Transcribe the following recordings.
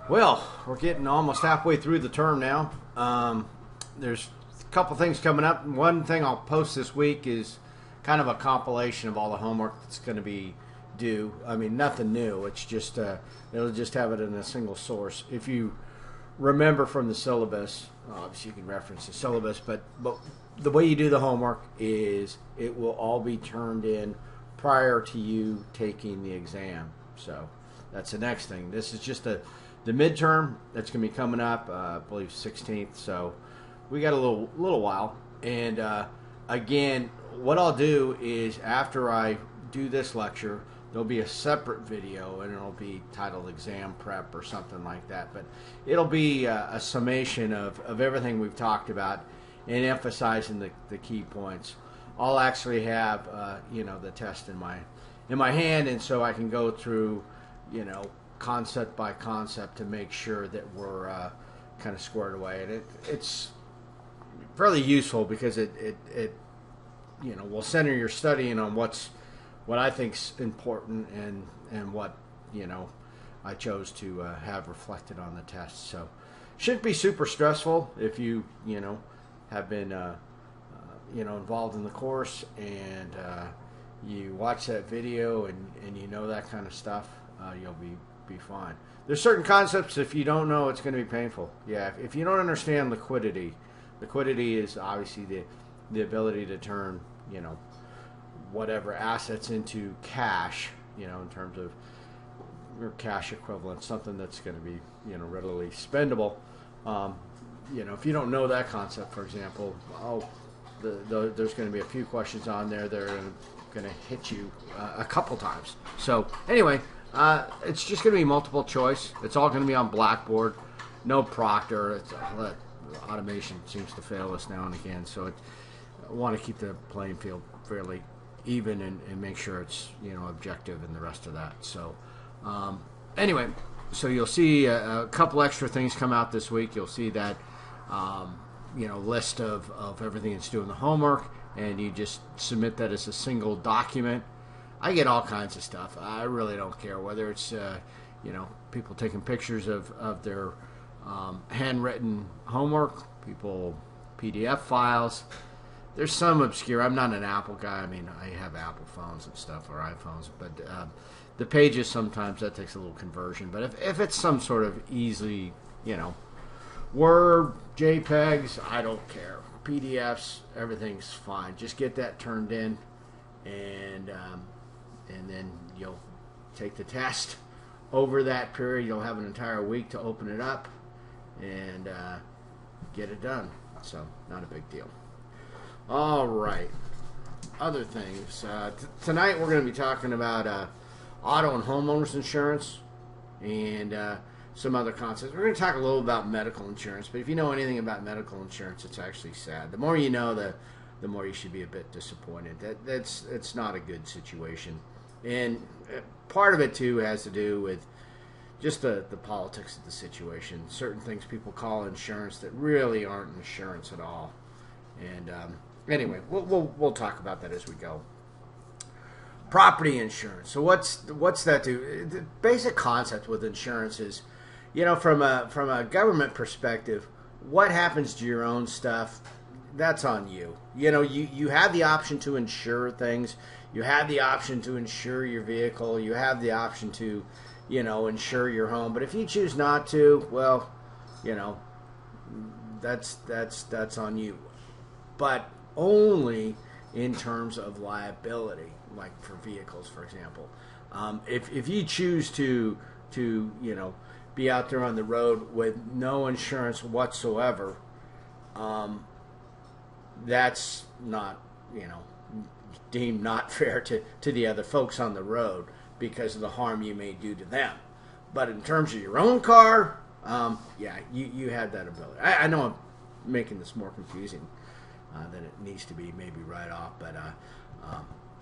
Well, we're getting almost halfway through the term now. There's a couple things coming up. One thing I'll post this week is kind of a compilation of all the homework that's going to be due. I mean, nothing new. It's just it'll just have it in a single source. If you remember from the syllabus, obviously you can reference the syllabus, but the way you do the homework is it will all be turned in prior to you taking the exam. So that's the next thing. This is just the midterm that's going to be coming up, I believe 16th. So we got a little while. And again, what I'll do is after I do this lecture, there'll be a separate video, and it'll be titled Exam Prep or something like that. But it'll be a summation of everything we've talked about and emphasizing the key points. I'll actually have the test in my hand, and so I can go through concept by concept to make sure that we're kind of squared away. And it's fairly useful because it will center your studying on what I think's important and what I chose to have reflected on the test. So shouldn't be super stressful if you have been involved in the course and you watch that video and you know that kind of stuff. You'll be fine. There's certain concepts, if you don't know, it's going to be painful. Yeah, if you don't understand liquidity is obviously the ability to turn whatever assets into cash, in terms of your cash equivalent, something that's going to be readily spendable. If you don't know that concept, for example, there's going to be a few questions on there that are going to hit you a couple times. So anyway, it's just going to be multiple choice. It's all going to be on Blackboard, no Proctor. Automation seems to fail us now and again, so I want to keep the playing field fairly even and make sure it's objective and the rest of that. So anyway, so you'll see a couple extra things come out this week. You'll see that list of everything that's doing the homework, and you just submit that as a single document. I get all kinds of stuff. I really don't care whether it's people taking pictures of their handwritten homework, people PDF files. There's some obscure. I'm not an Apple guy. I mean, I have Apple phones and stuff or iPhones, but the pages sometimes that takes a little conversion. But if it's some sort of easy, Word, JPEGs, I don't care. PDFs, everything's fine. Just get that turned in, and then you'll take the test. Over that period, you'll have an entire week to open it up and get it done. So, not a big deal. All right. Other things. Tonight, we're going to be talking about auto and homeowners insurance and some other concepts. We're going to talk a little about medical insurance, but if you know anything about medical insurance, it's actually sad. The more you know, the more you should be a bit disappointed. It's not a good situation. And part of it, too, has to do with just the politics of the situation. Certain things people call insurance that really aren't insurance at all. And anyway, we'll talk about that as we go. Property insurance. So what's that do? The basic concept with insurance is, from a government perspective, what happens to your own stuff, that's on you. You have the option to insure things. You have the option to insure your vehicle. You have the option to, insure your home. But if you choose not to, well, that's on you. But only in terms of liability, like for vehicles, for example. If you choose to be out there on the road with no insurance whatsoever, that's not, deemed not fair to the other folks on the road because of the harm you may do to them. But in terms of your own car, you have that ability. I know I'm making this more confusing than it needs to be, maybe right off. But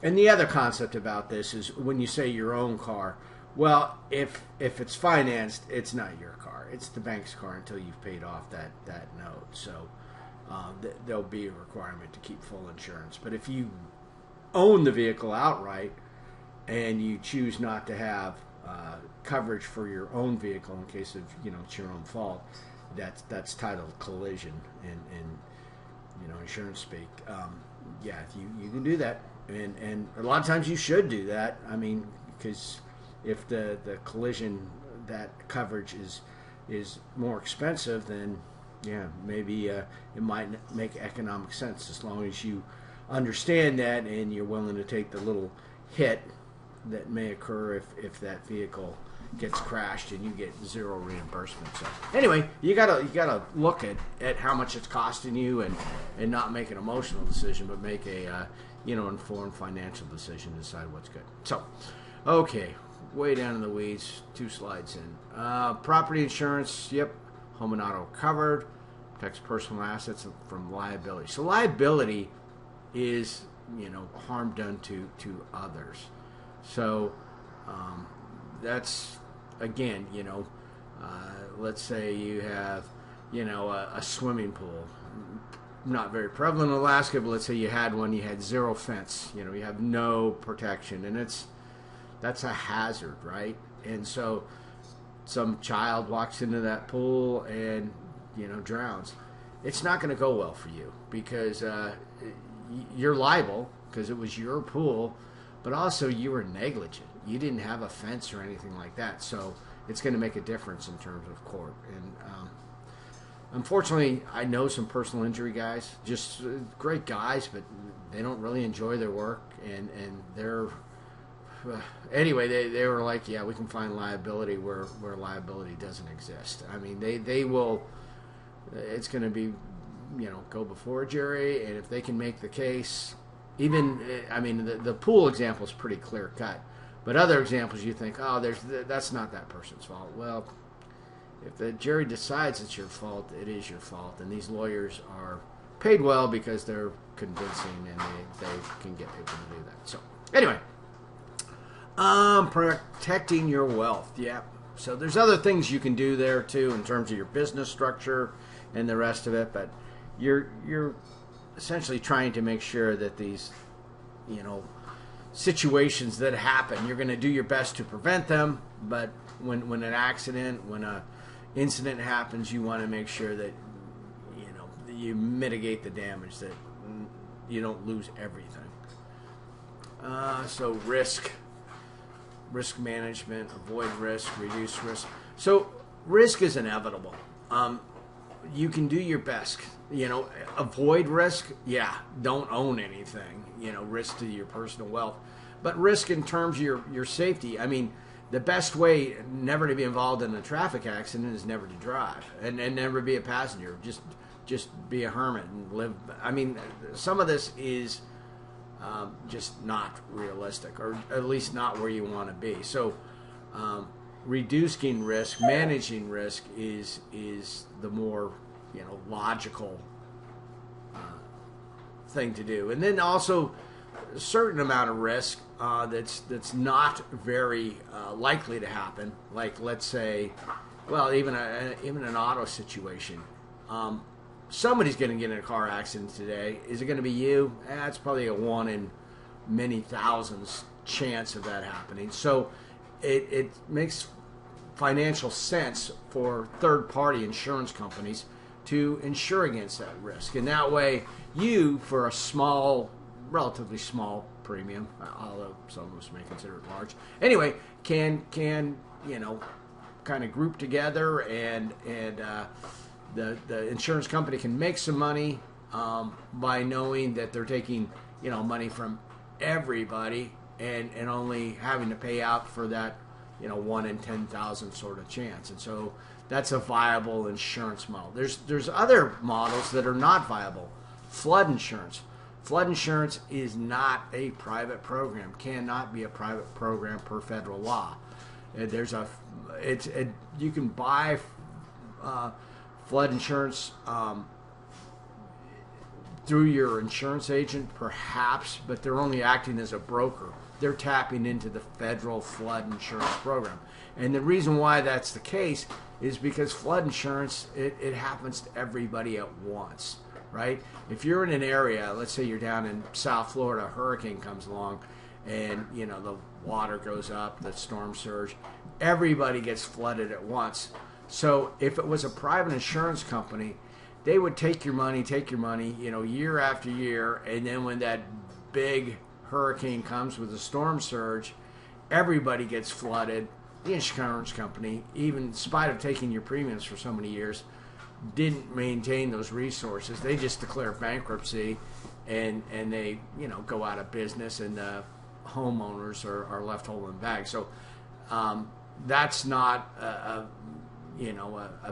and the other concept about this is when you say your own car, well, if it's financed, it's not your car. It's the bank's car until you've paid off that note. So there'll be a requirement to keep full insurance. But if you own the vehicle outright and you choose not to have coverage for your own vehicle in case of it's your own fault. That's titled collision in insurance speak. Yeah, you can do that, and a lot of times you should do that. I mean, because if the collision, that coverage is more expensive, then yeah, maybe it might make economic sense as long as you understand that and you're willing to take the little hit that may occur if that vehicle gets crashed and you get zero reimbursement. So anyway, you gotta look at how much it's costing you and not make an emotional decision, but make a informed financial decision to decide what's good. So okay, way down in the weeds, 2 slides in. Property insurance, yep, home and auto covered, protects personal assets from liability. So liability is harm done to others. So that's, again, let's say you have a swimming pool, not very prevalent in Alaska, but let's say you had one, you had zero fence, you have no protection, and that's a hazard, right? And so some child walks into that pool and drowns. It's not going to go well for you because you're liable because it was your pool, but also you were negligent. You didn't have a fence or anything like that, so it's going to make a difference in terms of court. And unfortunately, I know some personal injury guys, just great guys, but they don't really enjoy their work, and they're anyway, they were like, yeah, we can find liability where liability doesn't exist. I mean, they will. It's going to be, go before a jury, and if they can make the case, even, I mean, the pool example is pretty clear cut, but other examples you think, oh, that's not that person's fault. Well, if the jury decides it's your fault, it is your fault, and these lawyers are paid well because they're convincing and they can get people to do that. So anyway. Protecting your wealth. Yeah. So there's other things you can do there too in terms of your business structure and the rest of it, but you're essentially trying to make sure that these, situations that happen, you're going to do your best to prevent them, but when an accident, when a incident happens, you want to make sure that you mitigate the damage, that you don't lose everything. So risk management, avoid risk, reduce risk. So risk is inevitable. You can do your best. Avoid risk. Yeah, don't own anything. Risk to your personal wealth. But risk in terms of your safety. I mean, the best way never to be involved in a traffic accident is never to drive and never be a passenger. Just be a hermit and live. I mean, some of this is just not realistic, or at least not where you want to be. So reducing risk, managing risk is the more logical thing to do. And then also a certain amount of risk that's not very likely to happen. Like, let's say, well, even an auto situation. Somebody's going to get in a car accident today. Is it going to be you? It's probably a 1 in many thousands chance of that happening. So it makes financial sense for third-party insurance companies to insure against that risk. And that way, you, for a relatively small premium, although some of us may consider it large, anyway, can kind of group together and the insurance company can make some money by knowing that they're taking money from everybody and only having to pay out for that 1 in 10,000 sort of chance. And so that's a viable insurance model. There's other models that are not viable. Flood insurance. Flood insurance is not a private program. Cannot be a private program per federal law. You can buy flood insurance through your insurance agent, perhaps, but they're only acting as a broker. They're tapping into the federal flood insurance program. And the reason why that's the case is because flood insurance, it happens to everybody at once, right? If you're in an area, let's say you're down in South Florida, a hurricane comes along, and the water goes up, the storm surge, everybody gets flooded at once. So if it was a private insurance company, they would take your money, year after year, and then when that big hurricane comes with a storm surge, everybody gets flooded. The insurance company, even in spite of taking your premiums for so many years, didn't maintain those resources. They just declare bankruptcy, and they go out of business, and the homeowners are left holding the bag. So that's not a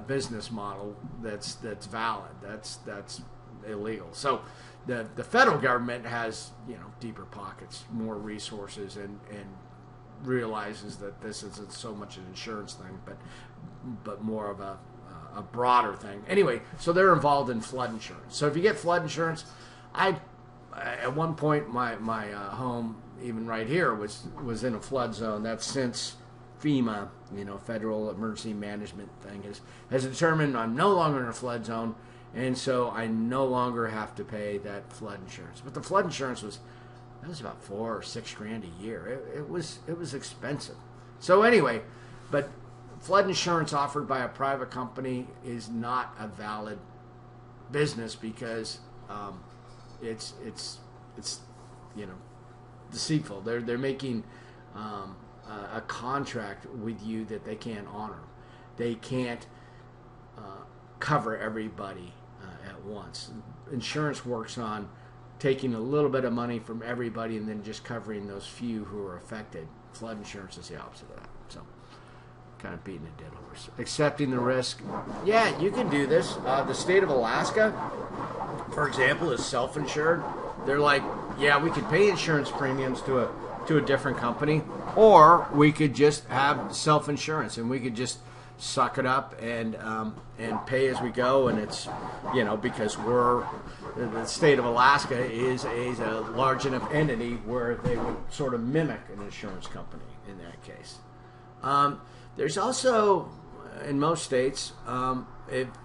business model that's valid. That's illegal. So the federal government has deeper pockets, more resources, and realizes that this isn't so much an insurance thing, but more of a broader thing. Anyway, so they're involved in flood insurance. So if you get flood insurance, at one point my home, even right here, was in a flood zone. That's since FEMA, Federal Emergency Management thing, has determined I'm no longer in a flood zone, and so I no longer have to pay that flood insurance. But the flood insurance was about $4 or $6 grand a year. It was expensive. So anyway, but flood insurance offered by a private company is not a valid business because it's deceitful. They're making a contract with you that they can't honor. They can't cover everybody at once. Insurance works on taking a little bit of money from everybody and then just covering those few who are affected. Flood insurance is the opposite of that. So, kind of beating a dead horse. Accepting the risk. Yeah, you can do this. The state of Alaska, for example, is self-insured. They're like, yeah, we could pay insurance premiums to a different company, or we could just have self-insurance and we could just suck it up and pay as we go. And it's because the state of Alaska is a large enough entity where they would sort of mimic an insurance company in that case. There's also, in most states,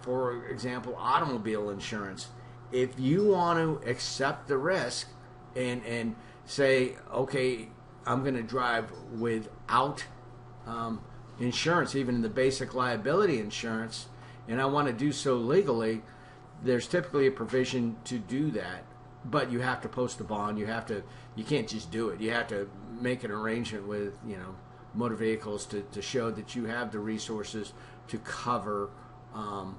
for example, automobile insurance. If you want to accept the risk and say, okay, I'm going to drive without insurance, even in the basic liability insurance, and I want to do so legally, there's typically a provision to do that, but you have to post a bond. You can't just do it. You have to make an arrangement with motor vehicles to show that you have the resources to cover the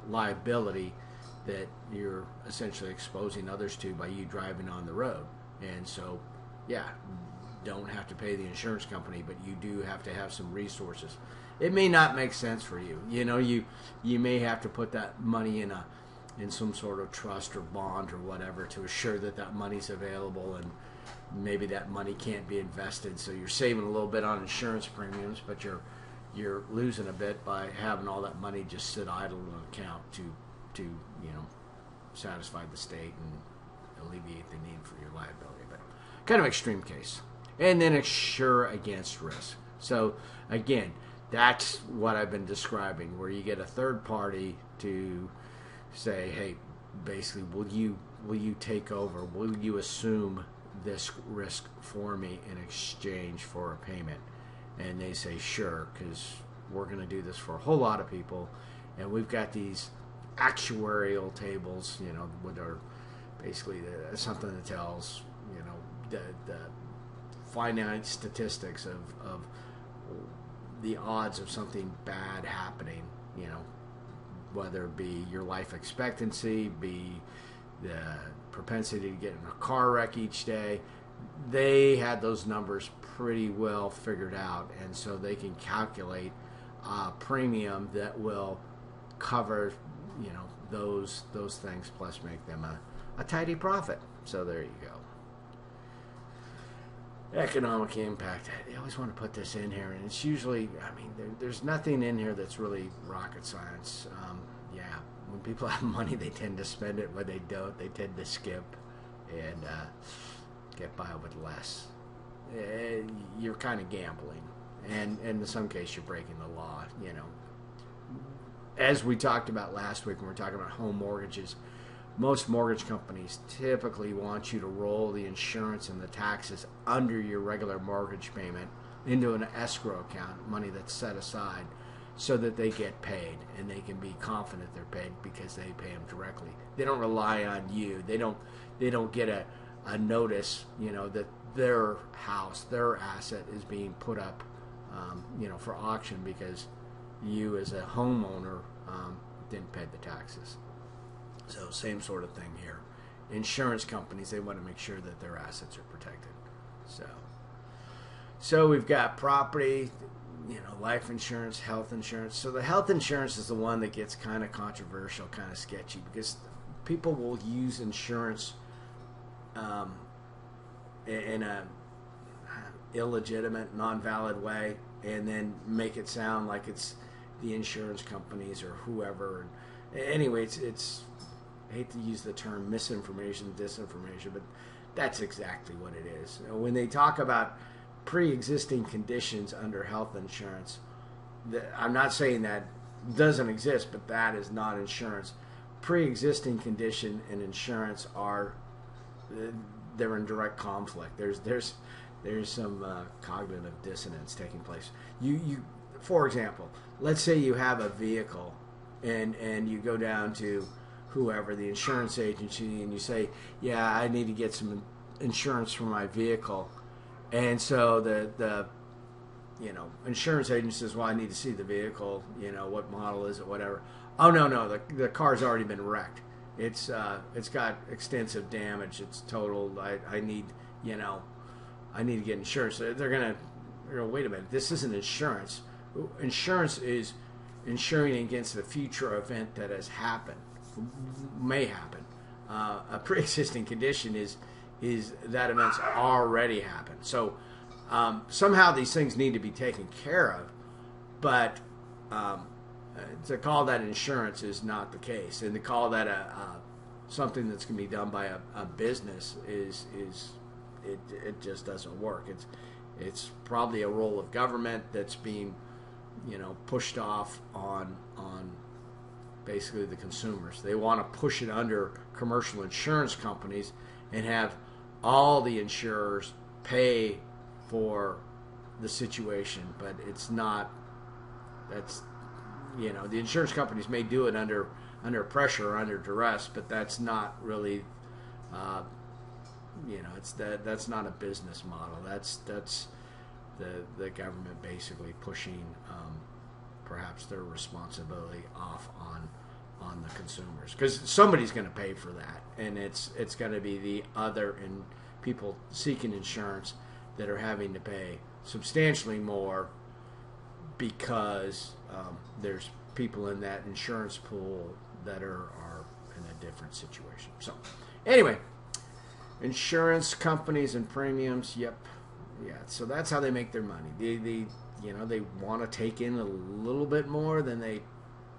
liability that you're essentially exposing others to by you driving on the road. And so, yeah, don't have to pay the insurance company, but you do have to have some resources. It may not make sense for you. You may have to put that money in some sort of trust or bond or whatever to assure that money's available, and maybe that money can't be invested, so you're saving a little bit on insurance premiums, but you're losing a bit by having all that money just sit idle in an account to satisfy the state and alleviate the need for your liability. But kind of extreme case. And then insure against risk. So again, that's what I've been describing, where you get a third party to say, hey, basically, will you take over? Will you assume this risk for me in exchange for a payment? And they say, sure, because we're going to do this for a whole lot of people, and we've got these actuarial tables, which are basically something that tells, the finite statistics of the odds of something bad happening, whether it be your life expectancy, be the propensity to get in a car wreck each day. They had those numbers pretty well figured out, and so they can calculate a premium that will cover, those things, plus make them a tidy profit. So there you go. Economic impact. I always want to put this in here, and it's usually, there's nothing in here that's really rocket science. When people have money, they tend to spend it. When they don't, they tend to skip and get by with less. You're kind of gambling, and in some case, you're breaking the law. As we talked about last week when we were talking about home mortgages, most mortgage companies typically want you to roll the insurance and the taxes under your regular mortgage payment into an escrow account, money that's set aside, so that they get paid and they can be confident they're paid because they pay them directly. They don't rely on you. They don't get a notice, that their house, their asset is being put up, for auction because you as a homeowner didn't pay the taxes. So same sort of thing here. Insurance companies, they want to make sure that their assets are protected. So we've got property, life insurance, health insurance. So the health insurance is the one that gets kind of controversial, kind of sketchy, because people will use insurance in a illegitimate, non-valid way, and then make it sound like it's the insurance companies or whoever. Anyway, it's I hate to use the term misinformation, disinformation, but that's exactly what it is. When they talk about pre-existing conditions under health insurance, I'm not saying that doesn't exist, but that is not insurance. Pre-existing condition and insurance they're in direct conflict. There's some cognitive dissonance taking place. You for example, let's say you have a vehicle and you go down to whoever, the insurance agency, and you say, yeah, I need to get some insurance for my vehicle. And so the insurance agent says, well, I need to see the vehicle, what model is it, whatever. Oh, no, the car's already been wrecked. It's got extensive damage. It's totaled. I need to get insurance. They're gonna wait a minute. This isn't insurance. Insurance is insuring against the future event that has happened, may happen. A pre-existing condition is that event's already happened. So somehow these things need to be taken care of, but to call that insurance is not the case, and to call that something that's going to be done by a business it just doesn't work. It's probably a role of government that's being pushed off on basically the consumers. They want to push it under commercial insurance companies and have all the insurers pay for the situation, but it's not. That's the insurance companies may do it under pressure or under duress, but that's not really that's not a business model. That's the government basically pushing perhaps their responsibility off on the consumers, because somebody's going to pay for that, and it's going to be the other and people seeking insurance that are having to pay substantially more because there's people in that insurance pool that are in a different situation. So anyway, insurance companies and premiums, yep. Yeah, so that's how they make their money. They want to take in a little bit more than they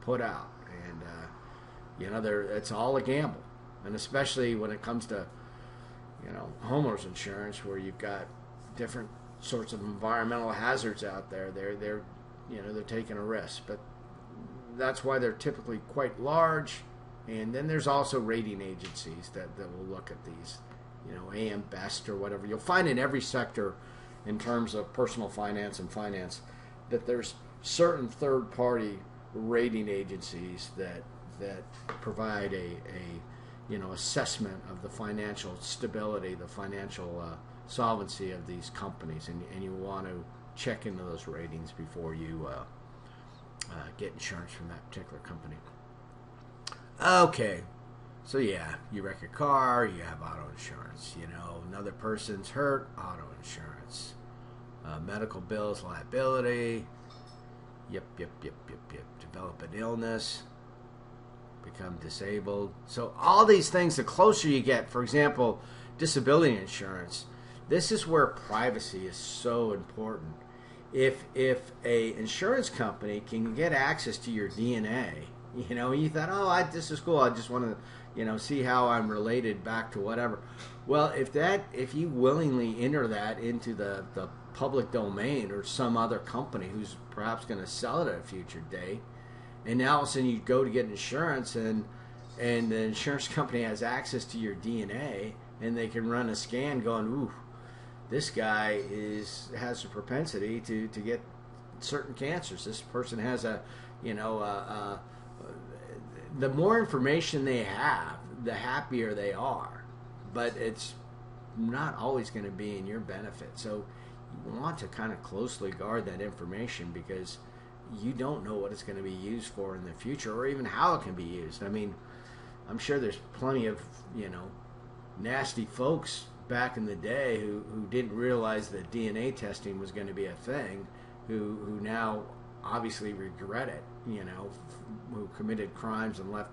put out, and it's all a gamble, and especially when it comes to homeowners insurance, where you've got different sorts of environmental hazards out there. They're taking a risk, but that's why they're typically quite large. And then there's also rating agencies that will look at these, AM Best or whatever. You'll find in every sector, in terms of personal finance and finance, that there's certain third-party rating agencies that provide a assessment of the financial stability, the financial solvency of these companies, and you want to check into those ratings before you get insurance from that particular company. Okay, so yeah, you wreck your car, you have auto insurance. Another person's hurt, auto insurance. Medical bills, liability. Yep. Develop an illness, become disabled. So all these things, the closer you get, for example, disability insurance, this is where privacy is so important. If a insurance company can get access to your DNA, you thought, this is cool, I just want to, see how I'm related back to whatever. Well, if you willingly enter that into the public domain, or some other company who's perhaps going to sell it at a future date, and now all of a sudden you go to get insurance, and the insurance company has access to your DNA, and they can run a scan going, ooh, this guy has a propensity to get certain cancers. This person has the more information they have, the happier they are. But it's not always going to be in your benefit. So you want to kind of closely guard that information, because you don't know what it's going to be used for in the future, or even how it can be used. I mean, I'm sure there's plenty of, nasty folks back in the day who didn't realize that DNA testing was going to be a thing, who now obviously regret it, who committed crimes and left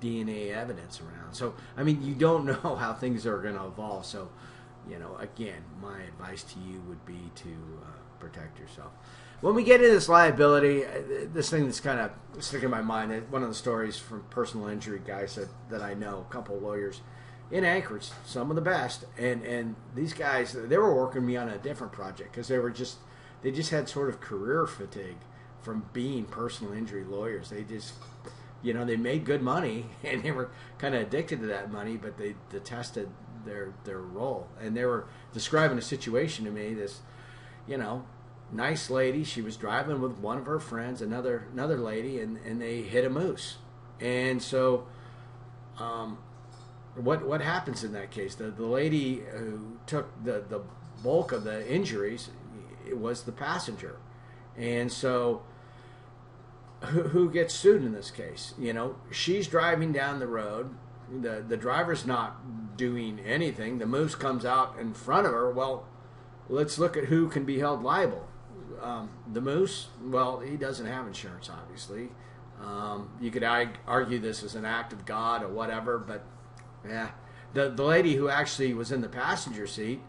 DNA evidence around. So, I mean, you don't know how things are going to evolve. So, again, my advice to you would be to protect yourself. When we get into this liability, this thing that's kind of sticking in my mind, one of the stories from personal injury guys that I know, a couple of lawyers in Anchorage, some of the best, and these guys, they were working me on a different project because they just had sort of career fatigue from being personal injury lawyers. They just, they made good money and they were kind of addicted to that money, but they detested their role. And they were describing a situation to me, this, nice lady, she was driving with one of her friends, another lady, and they hit a moose. And so what happens in that case? The lady who took the bulk of the injuries, it was the passenger. And so who gets sued in this case? She's driving down the road. The driver's not doing anything. The moose comes out in front of her. Well, let's look at who can be held liable. The moose, well, he doesn't have insurance, obviously. You could argue this is an act of God or whatever, but yeah. The lady who actually was in the passenger seat,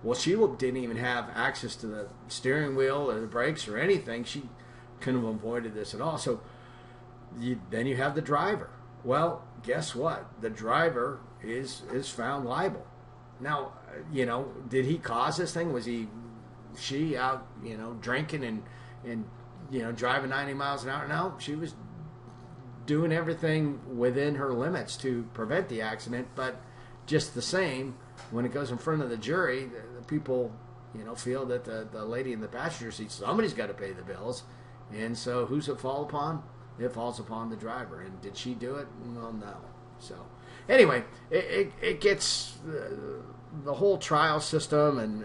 well, she didn't even have access to the steering wheel or the brakes or anything. She couldn't have avoided this at all. So then you have the driver. Well, guess what? The driver is found liable. Now, did he cause this thing? Was she out, drinking and driving 90 miles an hour? No, she was doing everything within her limits to prevent the accident. But just the same, when it goes in front of the jury, the people, feel that the lady in the passenger seat, somebody's got to pay the bills. And so who's it fall upon? It falls upon the driver. And did she do it? Well, no. So anyway, it gets the whole trial system and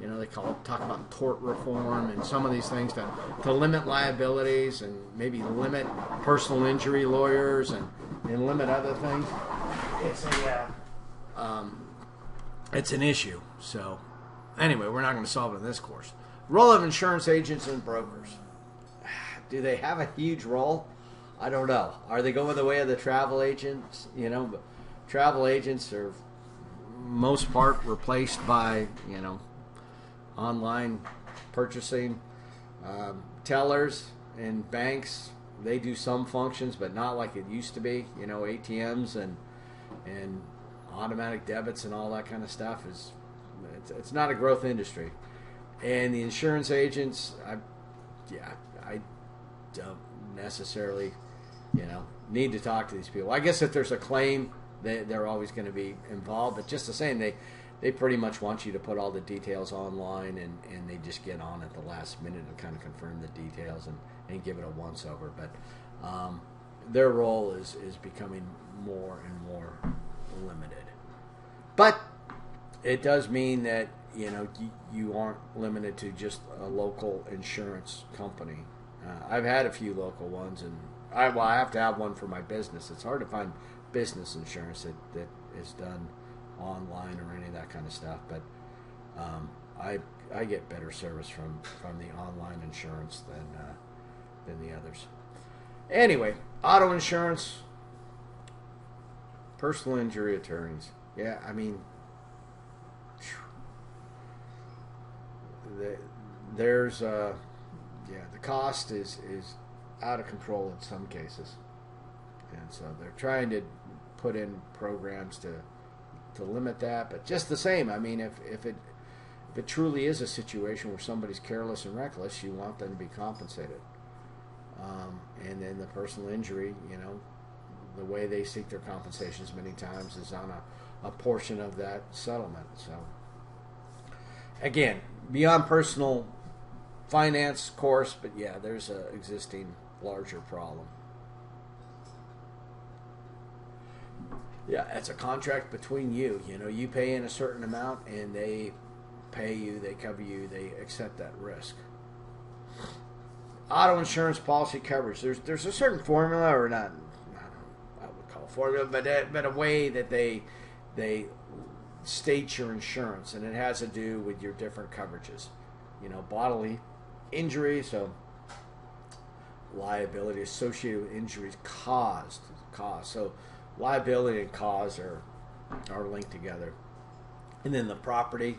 they talk about tort reform and some of these things to limit liabilities and maybe limit personal injury lawyers and limit other things. It's an issue. So anyway, we're not going to solve it in this course. Role of insurance agents and brokers. Do they have a huge role? I don't know. Are they going the way of the travel agents? But travel agents are most part replaced by online purchasing. Tellers and banks, they do some functions, but not like it used to be. ATMs and automatic debits and all that kind of stuff it's not a growth industry. And the insurance agents, I don't necessarily, need to talk to these people. I guess if there's a claim, they're always going to be involved. But just the same, they pretty much want you to put all the details online, and they just get on at the last minute and kind of confirm the details and give it a once-over. But their role is becoming more and more limited. But it does mean that, you aren't limited to just a local insurance company. I've had a few local ones, and I have to have one for my business. It's hard to find business insurance that is done online or any of that kind of stuff. But I get better service from the online insurance than the others. Anyway, auto insurance, personal injury attorneys. Yeah, I mean, there's the cost is out of control in some cases, and so they're trying to put in programs to limit that. But just the same, I mean, if it truly is a situation where somebody's careless and reckless, you want them to be compensated. And then the personal injury, the way they seek their compensations many times is on a portion of that settlement. So again, beyond personal finance course, but yeah, there's a existing larger problem. Yeah, it's a contract between you. You know, you pay in a certain amount, and they pay you, they cover you, they accept that risk. Auto insurance policy coverage. There's a certain formula, or not, I would call it formula, but a way that they state your insurance, and it has to do with your different coverages. You know, bodily injury, so liability associated with injuries caused. So liability and cause are linked together. And then the property.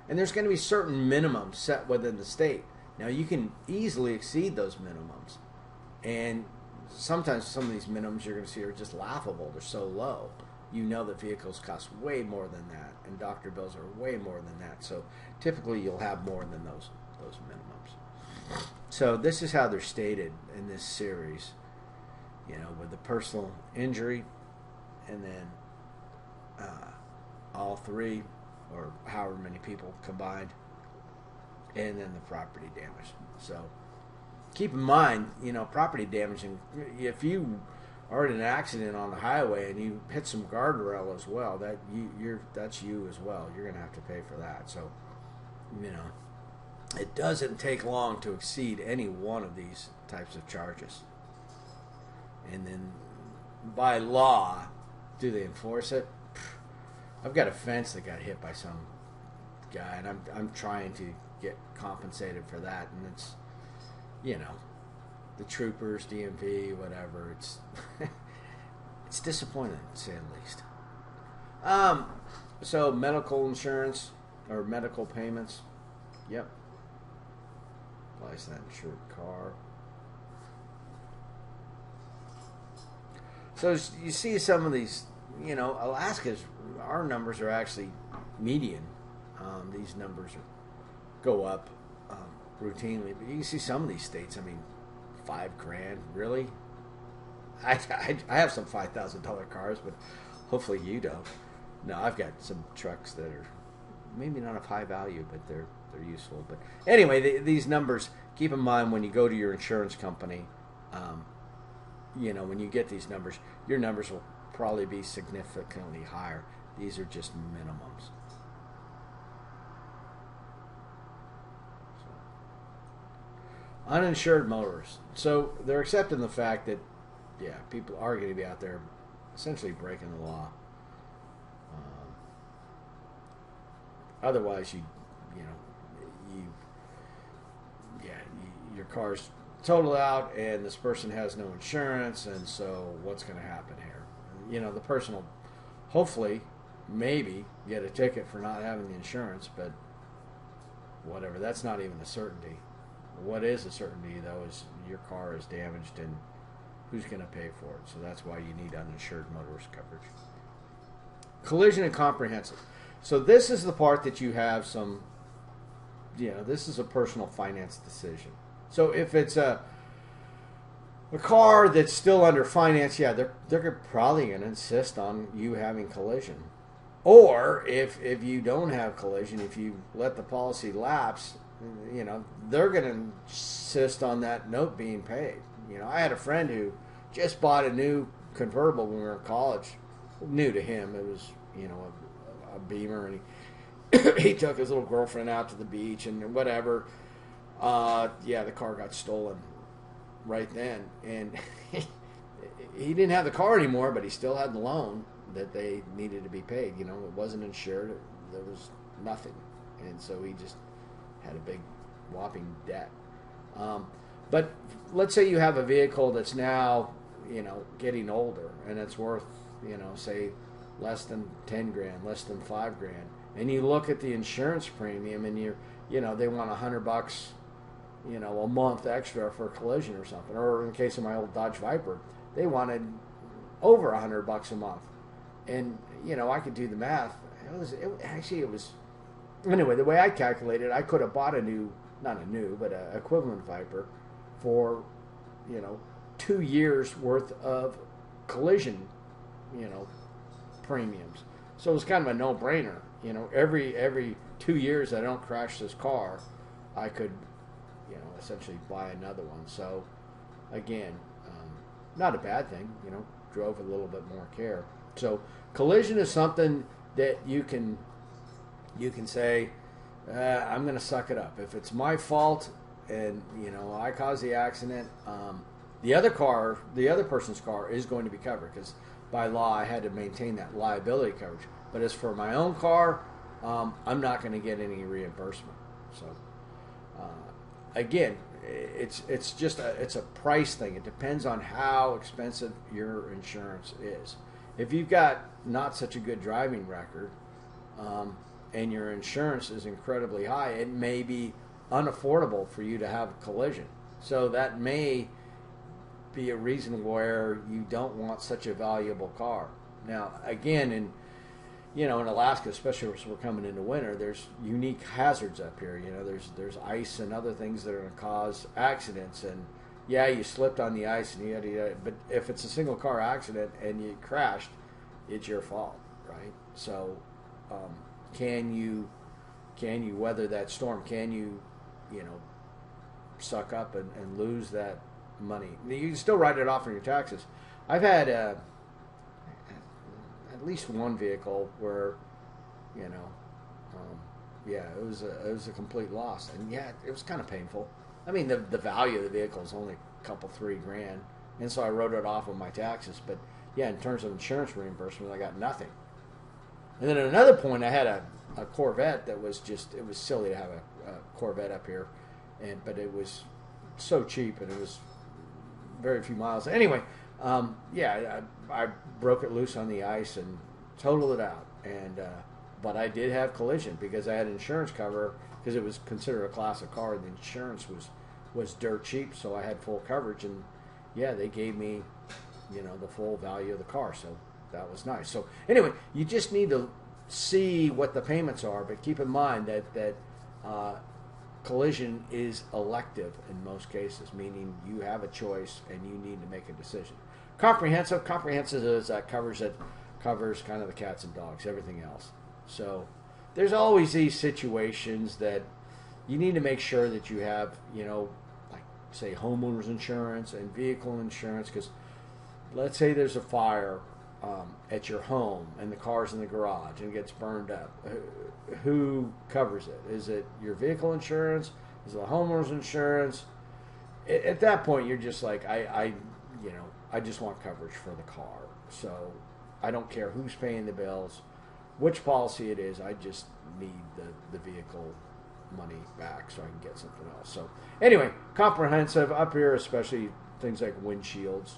And there's going to be certain minimums set within the state. Now, you can easily exceed those minimums. And sometimes some of these minimums you're going to see are just laughable. They're so low. You know that vehicles cost way more than that, and doctor bills are way more than that. So typically you'll have more than those minimums. So this is how they're stated in this series. You know, with the personal injury, and then all three, or however many people combined, and then the property damage. So keep in mind, you know, property damage, and if you are in an accident on the highway and you hit some guardrail as well, that's you as well. You're going to have to pay for that. So, you know, it doesn't take long to exceed any one of these types of charges. And then by law, do they enforce it? I've got a fence that got hit by some guy, and I'm trying to get compensated for that, and it's, you know, the troopers, DMV, whatever. It's it's disappointing, to say the least. So medical insurance or medical payments, yep. Applies to that insured car. So you see some of these, you know, Alaska's, our numbers are actually median. These numbers go up routinely, but you can see some of these states, I mean, $5,000, really? I have some $5,000 cars, but hopefully you don't. No, I've got some trucks that are maybe not of high value, but they're useful. But anyway, these numbers, keep in mind when you go to your insurance company, you know, when you get these numbers, your numbers will probably be significantly higher. These are just minimums. Uninsured motorists. So they're accepting the fact that, yeah, people are going to be out there essentially breaking the law. Otherwise, your car's totaled out, and this person has no insurance, and so what's going to happen here? You know, the person will hopefully, maybe, get a ticket for not having the insurance, but whatever. That's not even a certainty. What is a certainty, though, is your car is damaged, and who's going to pay for it? So that's why you need uninsured motorist coverage. Collision and comprehensive. So this is the part that you have some, you know, this is a personal finance decision. So if it's a car that's still under finance, yeah, they're probably going to insist on you having collision. Or if you don't have collision, if you let the policy lapse, you know, they're going to insist on that note being paid. You know, I had a friend who just bought a new convertible when we were in college. New to him. It was, you know, a Beamer, and he took his little girlfriend out to the beach and whatever. Yeah, the car got stolen right then, and he didn't have the car anymore, but he still had the loan that they needed to be paid. You know, it wasn't insured. There was nothing, and so he just had a big whopping debt. But let's say you have a vehicle that's now, you know, getting older, and it's worth, you know, say less than $10,000, less than $5,000, and you look at the insurance premium, and you know, they want $100, you know, a month extra for a collision or something. Or in the case of my old Dodge Viper, they wanted over $100 a month, and you know, I could do the math. It was anyway. The way I calculated, I could have bought not a new, but an equivalent Viper for, you know, 2 years worth of collision, you know, premiums. So it was kind of a no-brainer. You know, every 2 years I don't crash this car, I could, essentially buy another one. So again, not a bad thing, drove with a little bit more care. So collision is something that you can say, I'm going to suck it up. If it's my fault and I caused the accident, the other person's car is going to be covered because by law I had to maintain that liability coverage. But as for my own car, I'm not going to get any reimbursement. So again, it's just it's a price thing. It depends on how expensive your insurance is. If you've got not such a good driving record, and your insurance is incredibly high, it may be unaffordable for you to have a collision. So that may be a reason where you don't want such a valuable car. Now, again, in Alaska, especially as we're coming into winter, there's unique hazards up here. There's ice and other things that are going to cause accidents. And yeah, you slipped on the ice and but if it's a single car accident and you crashed, it's your fault, right? So, can you weather that storm? Can you suck up and lose that money? You can still write it off on your taxes. I've had at least one vehicle where it was a complete loss, and yeah, it was kind of painful. I mean, the value of the vehicle is only a couple $3,000, and so I wrote it off on my taxes. But yeah, in terms of insurance reimbursement, I got nothing. And then at another point, I had a Corvette that was it was silly to have a Corvette up here, but it was so cheap and it was very few miles. Anyway, I broke it loose on the ice and totaled it out. But I did have collision because I had insurance cover because it was considered a classic car. The insurance was dirt cheap, so I had full coverage. And yeah, they gave me the full value of the car. So that was nice. So anyway, you just need to see what the payments are, but keep in mind that collision is elective in most cases, meaning you have a choice and you need to make a decision. Comprehensive is covers kind of the cats and dogs, everything else. So there's always these situations that you need to make sure that you have, like say homeowners insurance and vehicle insurance, because let's say there's a fire at your home and the car's in the garage and it gets burned up. Who covers it? Is it your vehicle insurance? Is it the homeowner's insurance? At that point, you're just like, I just want coverage for the car. So I don't care who's paying the bills, which policy it is. I just need the vehicle money back so I can get something else. So anyway, comprehensive up here, especially things like windshields,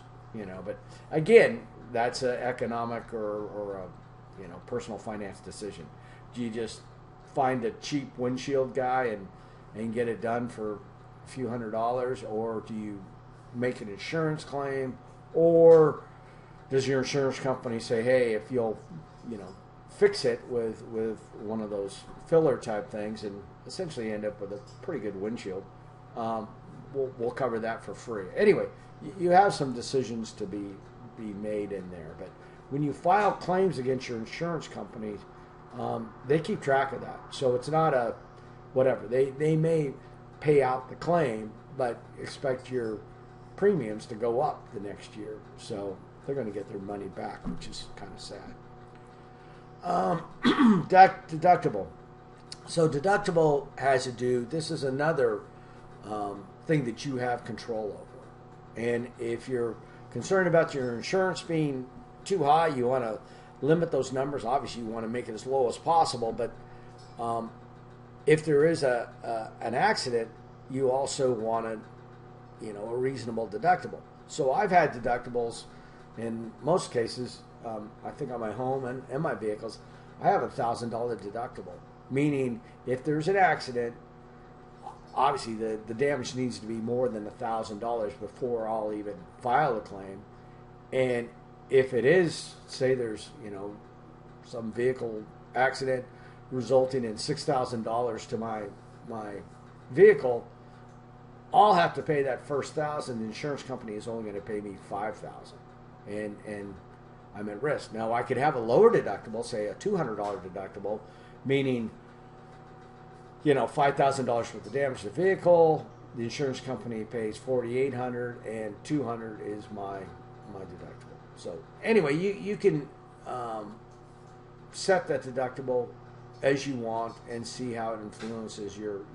but again, that's an economic or a personal finance decision. Do you just find a cheap windshield guy and get it done for a few $100s, or do you make an insurance claim, or does your insurance company say, hey, if you'll fix it with one of those filler type things and essentially end up with a pretty good windshield, we'll cover that for free. Anyway, you have some decisions to be made in there. But when you file claims against your insurance company, they keep track of that. So it's not a whatever. They may pay out the claim, but expect your premiums to go up the next year. So they're going to get their money back, which is kind of sad. Deductible. So deductible has to do, this is another thing that you have control over. And if you're concerned about your insurance being too high, you want to limit those numbers. Obviously, you want to make it as low as possible. But if there is an accident, you also want a reasonable deductible. So I've had deductibles in most cases. I think on my home and my vehicles, I have $1,000 deductible. Meaning, if there's an accident, obviously the damage needs to be more than $1,000 before I'll even file a claim. And if it is, say there's some vehicle accident resulting in $6,000 to my vehicle, I'll have to pay that first $1,000. The insurance company is only going to pay me $5,000, and I'm at risk. Now I could have a lower deductible, say a $200 deductible, meaning $5,000 worth of damage to the vehicle. The insurance company pays $4,800, and $200 is my deductible. So anyway, you can set that deductible as you want and see how it influences your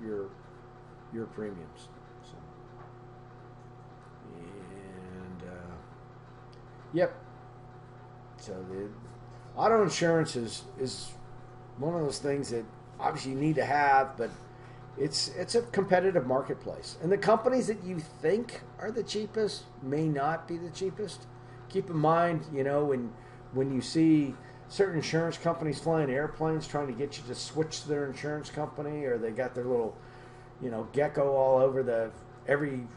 premiums. So, and yep. So the auto insurance is one of those things that obviously you need to have, but it's a competitive marketplace. And the companies that you think are the cheapest may not be the cheapest. Keep in mind, when you see certain insurance companies flying airplanes trying to get you to switch to their insurance company, or they got their little, gecko all over every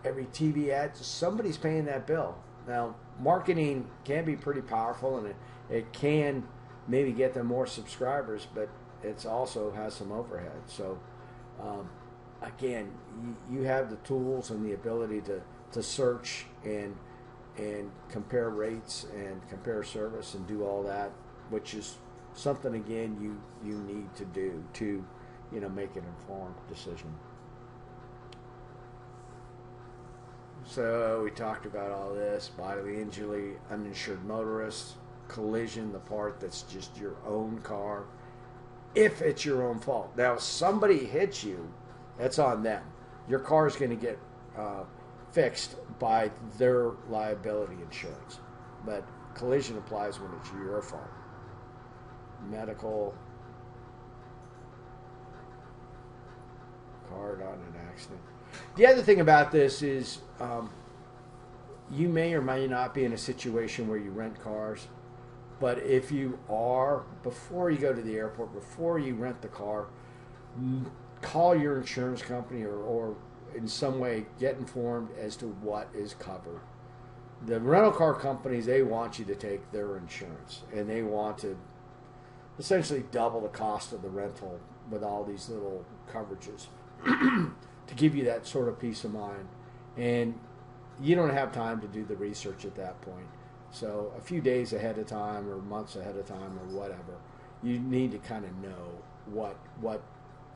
TV ad, somebody's paying that bill. Now, marketing can be pretty powerful, and it can maybe get them more subscribers, but it also has some overhead. So, again, you have the tools and the ability to search and compare rates and compare service and do all that, which is something, again, you need to do to make an informed decision. So we talked about all this: bodily injury, uninsured motorists, collision, the part that's just your own car, if it's your own fault. Now, if somebody hits you, that's on them. Your car is going to get fixed by their liability insurance, but collision applies when it's your fault. Medical, car not in an accident. The other thing about this is you may or may not be in a situation where you rent cars, but if you are, before you go to the airport, before you rent the car, call your insurance company or in some way get informed as to what is covered. The rental car companies, they want you to take their insurance, and they want to essentially double the cost of the rental with all these little coverages to give you that sort of peace of mind. And you don't have time to do the research at that point. So a few days ahead of time or months ahead of time or whatever, you need to kind of know what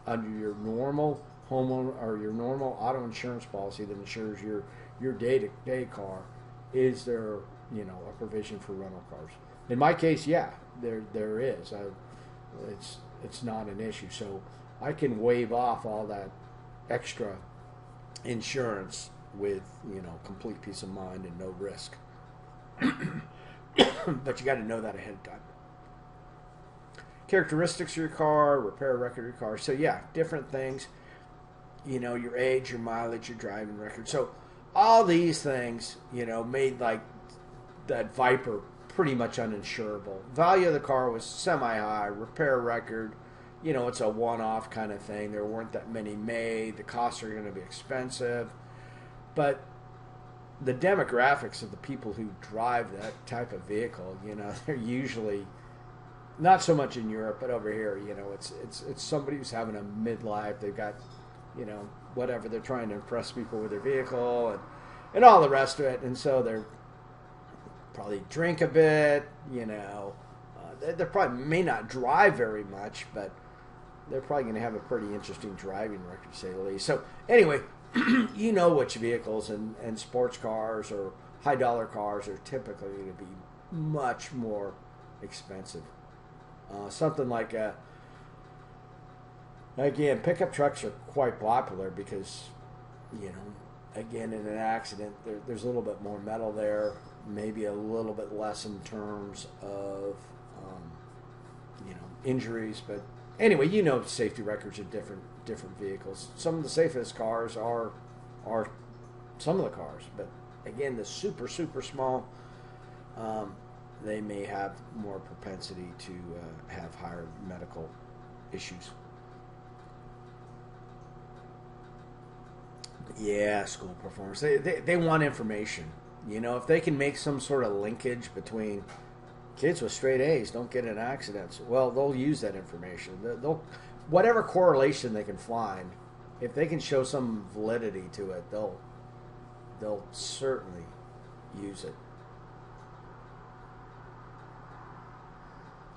under your normal homeowner or your normal auto insurance policy that insures your day-to-day car, is there a provision for rental cars? In my case, yeah, there is. It's not an issue, so I can waive off all that extra insurance with complete peace of mind and no risk. But you got to know that ahead of time. Characteristics of your car, repair record of your car. So yeah, different things. Your age, your mileage, your driving record. So all these things, made like that Viper pretty much uninsurable. Value of the car was semi-high. Repair record, it's a one-off kind of thing. There weren't that many made. The costs are going to be expensive. But the demographics of the people who drive that type of vehicle, they're usually not so much in Europe, but over here, it's somebody who's having a midlife. They've got, whatever, they're trying to impress people with their vehicle and all the rest of it. And so they're probably drink a bit, they probably may not drive very much, but they're probably going to have a pretty interesting driving record, to say the least. So anyway, which vehicles and sports cars or high dollar cars are typically going to be much more expensive. Something like again, pickup trucks are quite popular because, again, in an accident, there's a little bit more metal there, maybe a little bit less in terms of, injuries. But anyway, safety records of different vehicles. Some of the safest cars are some of the cars, but again, the super small, they may have more propensity to have higher medical issues. Yeah, school performance. They want information. If they can make some sort of linkage between kids with straight A's don't get in accidents, well, they'll use that information. They'll whatever correlation they can find. If they can show some validity to it, they'll certainly use it.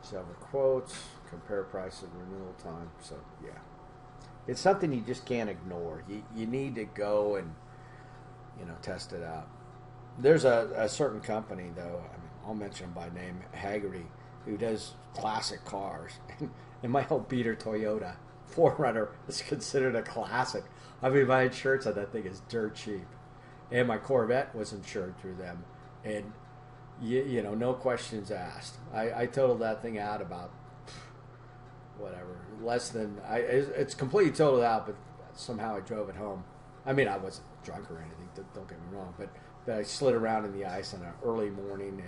several quotes, compare price and renewal time. So yeah, it's something you just can't ignore. You need to go and test it out. There's a certain company though. I mean, I'll mention them by name, Haggerty, who does classic cars, and my old beater Toyota 4Runner is considered a classic. I mean, my insurance on that thing is dirt cheap, and my Corvette was insured through them, and no questions asked. I totaled that thing out about whatever, less than it's completely totaled out, but somehow I drove it home. I mean, I wasn't drunk or anything. Don't get me wrong, but I slid around in the ice on an early morning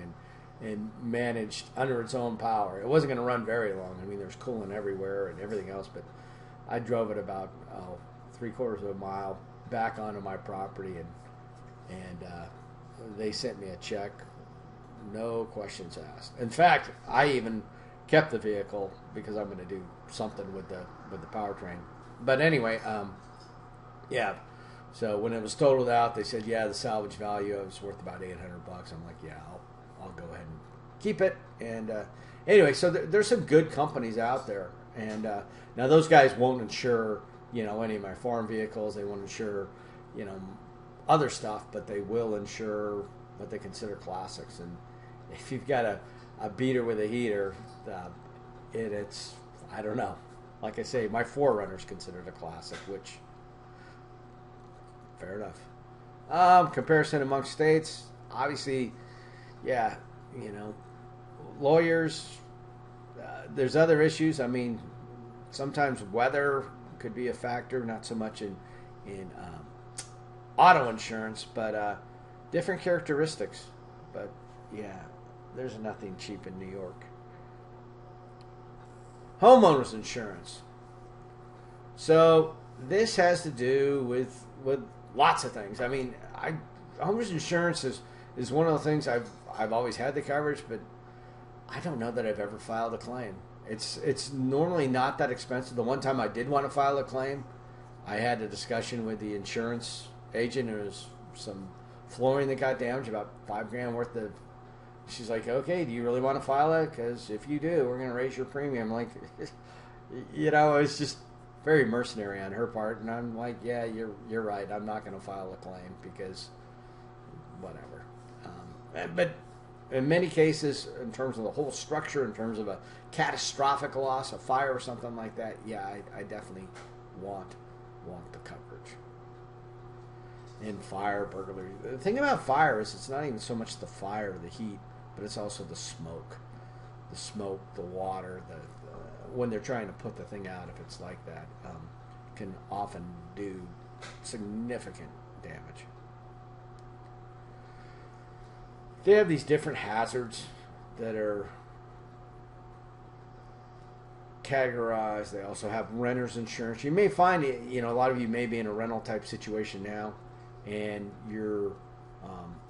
and managed under its own power. It wasn't going to run very long. I mean, there's coolant everywhere and everything else, but I drove it about 3/4 of a mile back onto my property, and they sent me a check, no questions asked. In fact, I even kept the vehicle because I'm going to do something with the powertrain. But anyway, yeah. So when it was totaled out, they said, yeah, the salvage value was worth about $800. I'm like, yeah, I'll go ahead and keep it. And anyway, so there's some good companies out there. And now those guys won't insure, any of my farm vehicles. They won't insure, other stuff, but they will insure what they consider classics. And if you've got a beater with a heater, it's I don't know. Like I say, my 4Runner's considered a classic, which fair enough. Comparison amongst states, obviously, yeah, lawyers. There's other issues. I mean, sometimes weather could be a factor, not so much in auto insurance, but different characteristics. But yeah, there's nothing cheap in New York. Homeowners insurance. So this has to do with lots of things. I mean, homeowners insurance is one of the things I've always had the coverage, but I don't know that I've ever filed a claim. It's normally not that expensive. The one time I did want to file a claim, I had a discussion with the insurance agent. There was some flooring that got damaged, about $5,000 worth of. She's like, okay, do you really want to file it? Because if you do, we're going to raise your premium. Like, it's just very mercenary on her part. And I'm like, yeah, you're right. I'm not going to file a claim because whatever. But in many cases, in terms of the whole structure, in terms of a catastrophic loss, a fire or something like that, yeah, I definitely want the coverage. And fire, burglary. The thing about fire is it's not even so much the fire, the heat, but it's also the smoke. The smoke, the water, when they're trying to put the thing out, if it's like that, can often do significant damage. They have these different hazards that are categorized. They also have renter's insurance. You may find it, a lot of you may be in a rental type situation now, and your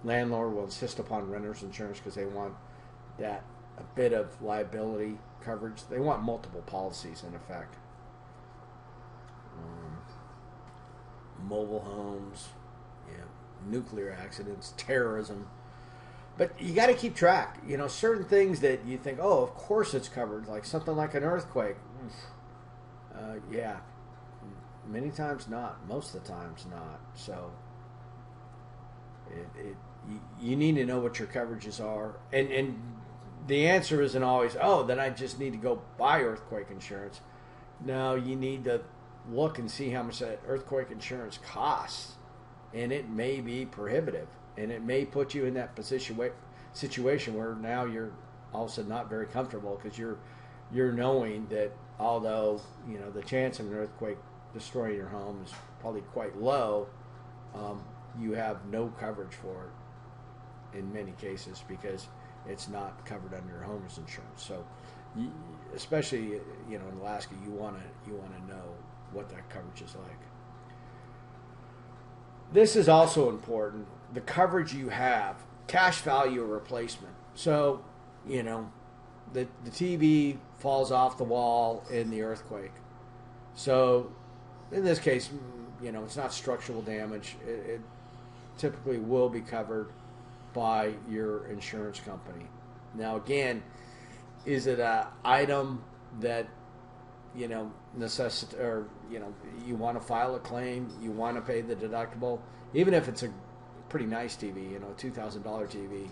landlord will insist upon renter's insurance because they want that a bit of liability coverage. They want multiple policies in effect. Mobile homes, nuclear accidents, terrorism. But you got to keep track. Certain things that you think, oh, of course it's covered, like something like an earthquake. Yeah, many times not. Most of the times not. So you need to know what your coverages are, and the answer isn't always, oh, then I just need to go buy earthquake insurance. No, you need to look and see how much that earthquake insurance costs, and it may be prohibitive. And it may put you in that situation where now you're all of a sudden not very comfortable because you're knowing that although the chance of an earthquake destroying your home is probably quite low, you have no coverage for it in many cases because it's not covered under your homeowner's insurance. So, especially in Alaska, you want to know what that coverage is like. This is also important. The coverage you have, cash value replacement. So, the TV falls off the wall in the earthquake. So, in this case, it's not structural damage. It typically will be covered by your insurance company. Now, again, is it a item that or you want to file a claim, you want to pay the deductible, even if it's a pretty nice TV, $2,000 TV,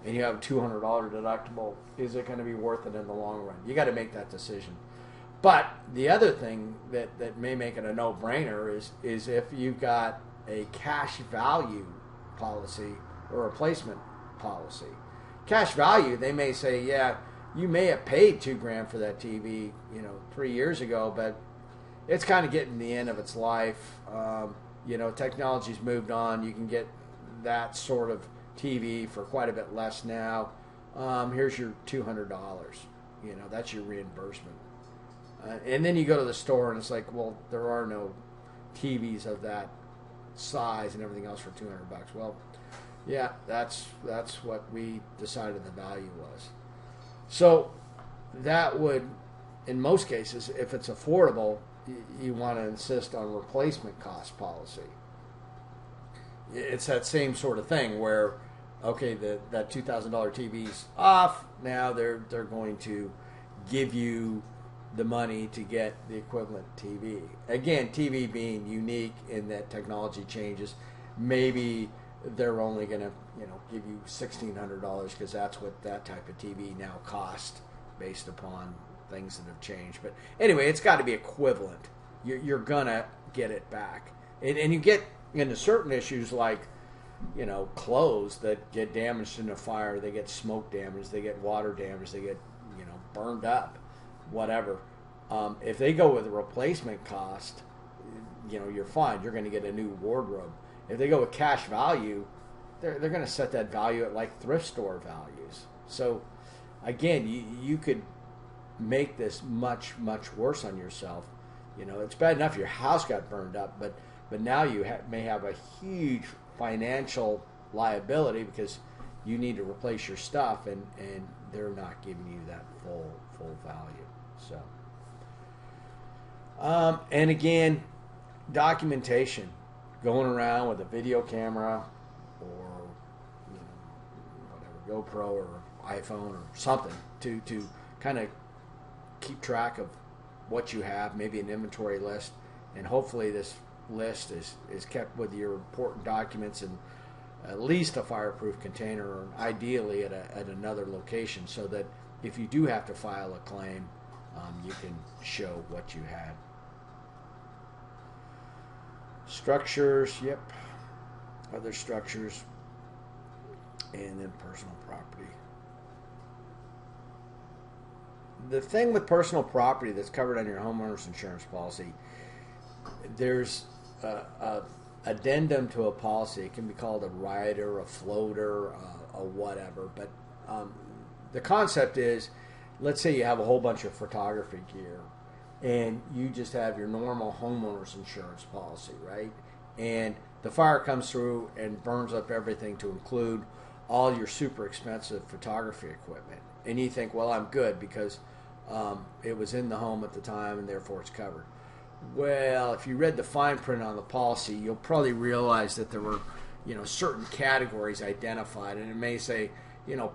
and you have a $200 deductible, is it going to be worth it in the long run? You got to make that decision. But the other thing that may make it a no-brainer is if you've got a cash value policy or replacement policy. Cash value, they may say, yeah, you may have paid $2,000 for that TV, 3 years ago, but it's kind of getting the end of its life. Technology's moved on. You can get that sort of TV for quite a bit less now. Here's your $200. That's your reimbursement. And then you go to the store and it's like, well, there are no TVs of that size and everything else for $200. Well, yeah, that's what we decided the value was. So that would, in most cases, if it's affordable, you want to insist on replacement cost policy. It's that same sort of thing where, okay, that $2,000 TV's off. Now they're going to give you the money to get the equivalent TV. Again, TV being unique in that technology changes. Maybe they're only going to give you $1,600 because that's what that type of TV now costs based upon things that have changed. But anyway, it's got to be equivalent. You're going to get it back. And you get into certain issues like, clothes that get damaged in a fire, they get smoke damage, they get water damage, they get, burned up, whatever. If they go with a replacement cost, you're fine. You're going to get a new wardrobe. If they go with cash value, they're going to set that value at like thrift store values. So again, you could make this much, much worse on yourself. It's bad enough your house got burned up, but now you may have a huge financial liability because you need to replace your stuff, and they're not giving you that full value. So, and again, documentation, going around with a video camera or whatever, GoPro or iPhone or something to kind of keep track of what you have, maybe an inventory list, and hopefully this list is kept with your important documents in at least a fireproof container, or ideally at another location, so that if you do have to file a claim, you can show what you had. Structures, yep, other structures, and then personal property. The thing with personal property that's covered on your homeowner's insurance policy, there's a addendum to a policy. It can be called a rider, a floater, a whatever. But the concept is, let's say you have a whole bunch of photography gear, and you just have your normal homeowner's insurance policy, right? And the fire comes through and burns up everything to include all your super expensive photography equipment. And you think, well, I'm good because it was in the home at the time and therefore it's covered. Well, if you read the fine print on the policy, you'll probably realize that there were, certain categories identified, and it may say,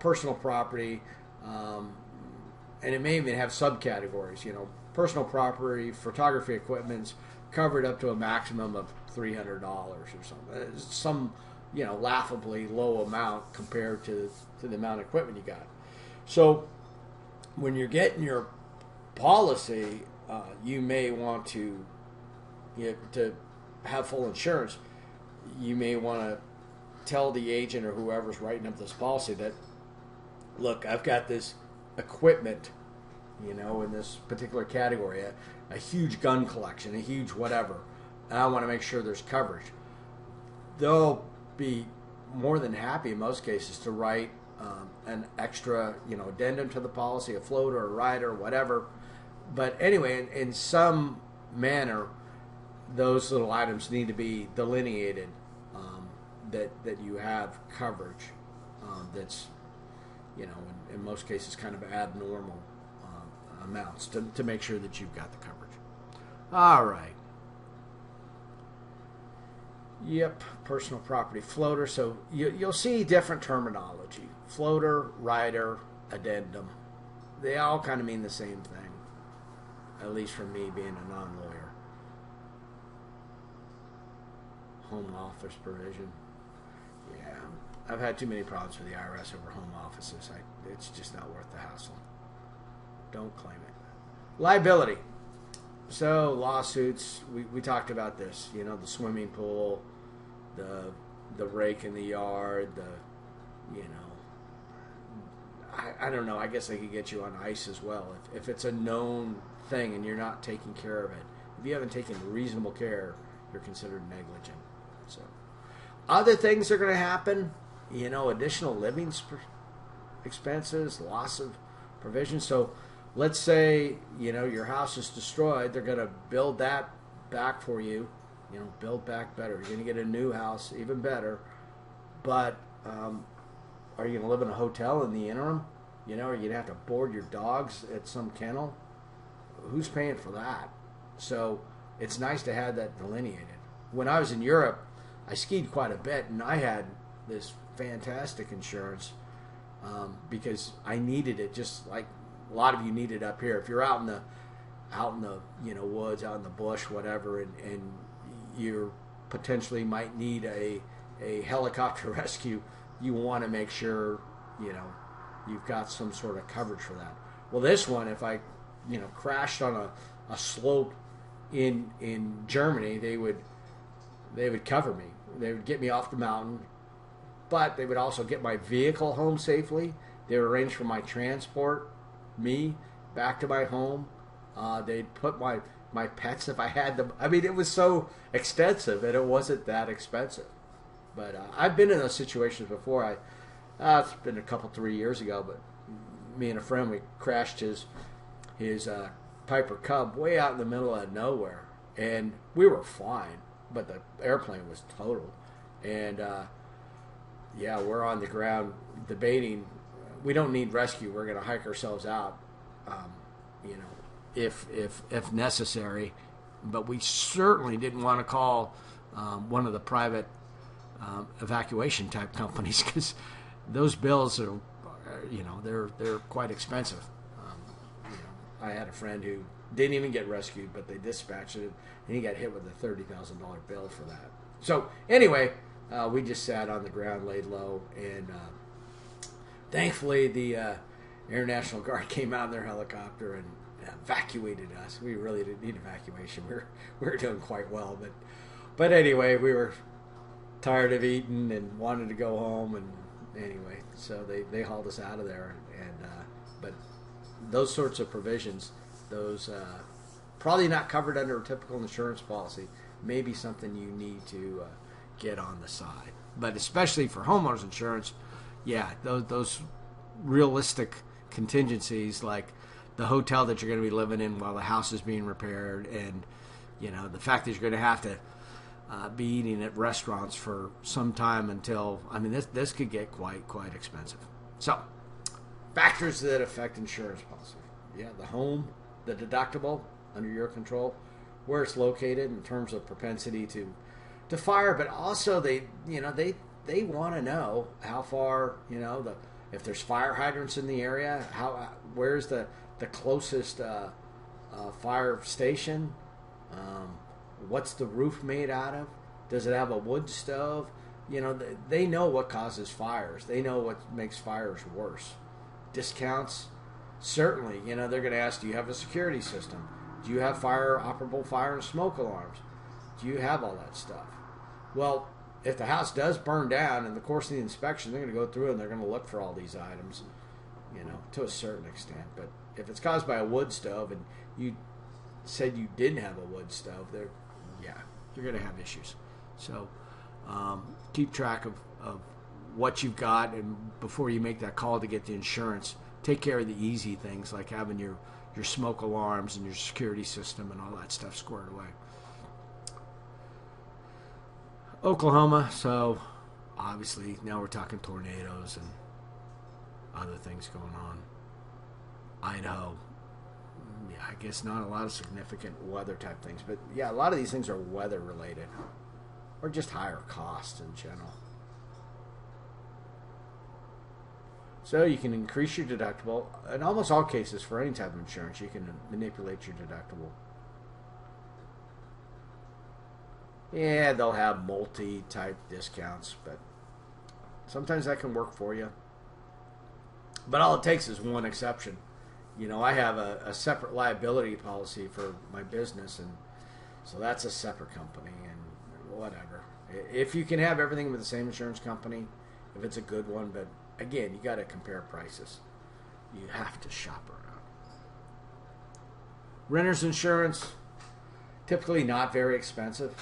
personal property, and it may even have subcategories. Personal property, photography equipment's covered up to a maximum of $300 or something. Some, laughably low amount compared to the amount of equipment you got. So when you're getting your policy, you may want to have full insurance. You may want to tell the agent or whoever's writing up this policy that, look, I've got this equipment, in this particular category, a huge gun collection, a huge whatever, and I want to make sure there's coverage. They'll be more than happy in most cases to write an extra, addendum to the policy, a floater, a rider, whatever. But anyway, in some manner, those little items need to be delineated, that you have coverage that's, in most cases kind of abnormal amounts to make sure that you've got the coverage. All right. Yep, personal property floater. So you'll see different terminology: floater, rider, addendum. they all kind of mean the same thing, at least for me being a non-lawyer. Home office provision. Yeah, I've had too many problems with the IRS over home offices. It's just not worth the hassle. Don't claim it. Liability. So lawsuits, we talked about this. You know, the swimming pool, the rake in the yard, I don't know. I guess they could get you on ice as well if it's a known thing and you're not taking care of it. If you haven't taken reasonable care, you're considered negligent. So, other things are going to happen. You know, additional living expenses, loss of provision. So, let's say your house is destroyed. They're going to build that back for you. You know, build back better. You're going to get a new house, even better. But are you going to live in a hotel in the interim? You know, are you going to have to board your dogs at some kennel? Who's paying for that? So it's nice to have that delineated. When I was in Europe, I skied quite a bit, and I had this fantastic insurance because I needed it, just like a lot of you need it up here. If you're out in the woods, out in the bush, whatever, and you potentially might need a helicopter rescue, you want to make sure you've got some sort of coverage for that. Well, this one, if I crashed on a slope in Germany, they would cover me. They would get me off the mountain, but they would also get my vehicle home safely. They would arrange for my transport, me back to my home. They'd put my pets if I had them. I mean, it was so extensive, and it wasn't that expensive. But I've been in those situations before. It's been 3 years ago, but me and a friend, we crashed his Piper Cub way out in the middle of nowhere, and we were fine, but the airplane was totaled. And we're on the ground debating. We don't need rescue. We're going to hike ourselves out, if necessary. But we certainly didn't want to call one of the private evacuation type companies, because those bills are, they're quite expensive. I had a friend who didn't even get rescued, but they dispatched it, and he got hit with a $30,000 bill for that. So anyway, we just sat on the ground, laid low, and thankfully the Air National Guard came out in their helicopter and evacuated us. We really didn't need evacuation. We were doing quite well, but anyway, we were tired of eating and wanted to go home, and anyway, so they hauled us out of there. But those sorts of provisions, those probably not covered under a typical insurance policy, may be something you need to get on the side. But especially for homeowners insurance, yeah, those realistic contingencies, like the hotel that you're going to be living in while the house is being repaired, and the fact that you're going to have to be eating at restaurants for some time until, this could get quite expensive. So, factors that affect insurance policy. Yeah, the home, the deductible, under your control, where it's located in terms of propensity to fire, but also they want to know how far, if there's fire hydrants in the area, where's the closest fire station, what's the roof made out of, does it have a wood stove? They know what causes fires. They know what makes fires worse. Discounts, certainly, they're going to ask, do you have a security system? Do you have operable fire and smoke alarms? Do you have all that stuff? Well, if the house does burn down in the course of the inspection, they're going to go through and they're going to look for all these items, to a certain extent. But if it's caused by a wood stove and you said you didn't have a wood stove, you're going to have issues. So keep track of what you've got, and before you make that call to get the insurance, take care of the easy things like having your smoke alarms and your security system and all that stuff squared away. Oklahoma, so obviously now we're talking tornadoes and other things going on. Idaho, I guess not a lot of significant weather type things, but a lot of these things are weather related or just higher costs in general. So you can increase your deductible. In almost all cases, for any type of insurance, you can manipulate your deductible. Yeah, they'll have multi-type discounts, but sometimes that can work for you. But all it takes is one exception. I have a separate liability policy for my business, and so that's a separate company, and whatever. If you can have everything with the same insurance company, if it's a good one, but again, you got to compare prices. You have to shop around. Renter's insurance, typically not very expensive.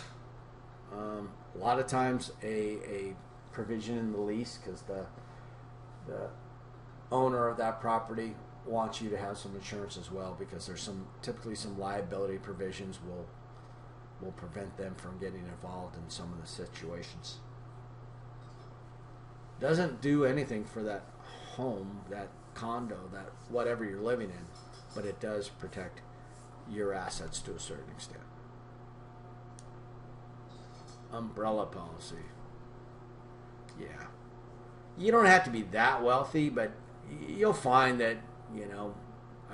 A lot of times a provision in the lease, because the owner of that property wants you to have some insurance as well, because there's typically some liability provisions will prevent them from getting involved in some of the situations. Doesn't do anything for that home, that condo, that whatever you're living in, but it does protect your assets to a certain extent. Umbrella policy. Yeah. You don't have to be that wealthy, but you'll find that, $1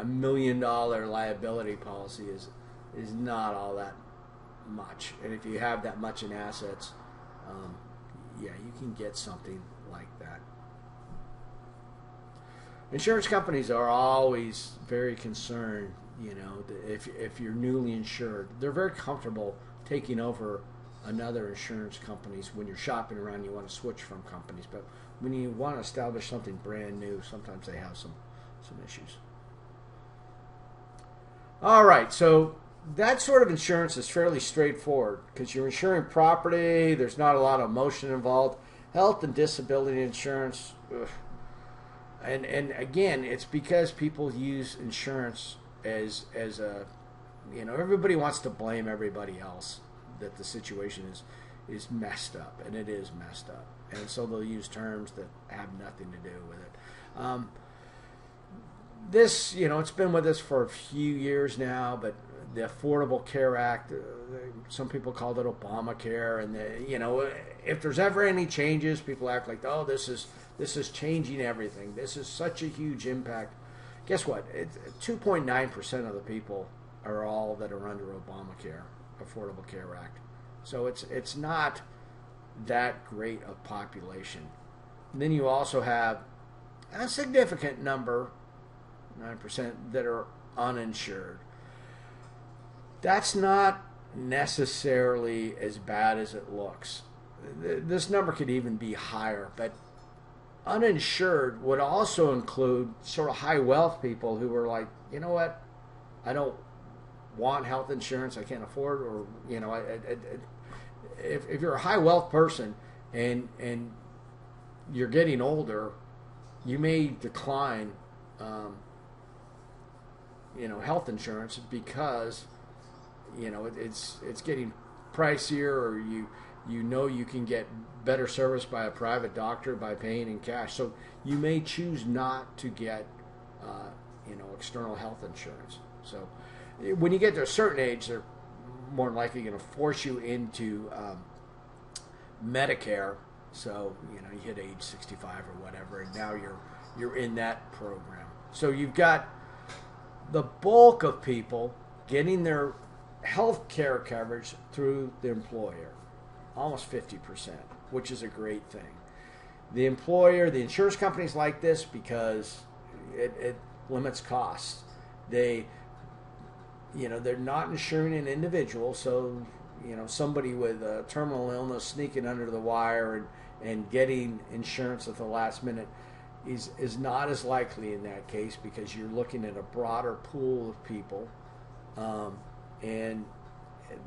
million liability policy is not all that much. And if you have that much in assets, you can get something like that. Insurance companies are always very concerned, if you're newly insured. They're very comfortable taking over another insurance companies. When you're shopping around, you want to switch from companies, but when you want to establish something brand new, sometimes they have some issues. All right, so that sort of insurance is fairly straightforward because you're insuring property. There's not a lot of emotion involved. Health and disability insurance, and again, it's because people use insurance as a, everybody wants to blame everybody else that the situation is messed up, and it is messed up, and so they'll use terms that have nothing to do with it. This, it's been with us for a few years now, but the Affordable Care Act, some people called it Obamacare, and if there's ever any changes, people act like, oh, this is changing everything. This is such a huge impact. Guess what? 2.9% of the people are all that are under Obamacare, Affordable Care Act. So it's not that great a population. And then you also have a significant number, 9%, that are uninsured. That's not necessarily as bad as it looks. This number could even be higher, but uninsured would also include sort of high wealth people who are like, you know what, I don't want health insurance, I can't afford, or if you're a high wealth person and you're getting older, you may decline health insurance because it's getting pricier, or you can get better service by a private doctor by paying in cash. So you may choose not to get external health insurance. So when you get to a certain age, they're more likely going to force you into Medicare. So you hit age 65 or whatever, and now you're in that program. So you've got the bulk of people getting their health care coverage through the employer, almost 50%, which is a great thing. The insurance companies like this because it limits costs. They're not insuring an individual, so somebody with a terminal illness sneaking under the wire and getting insurance at the last minute is not as likely in that case, because you're looking at a broader pool of people, and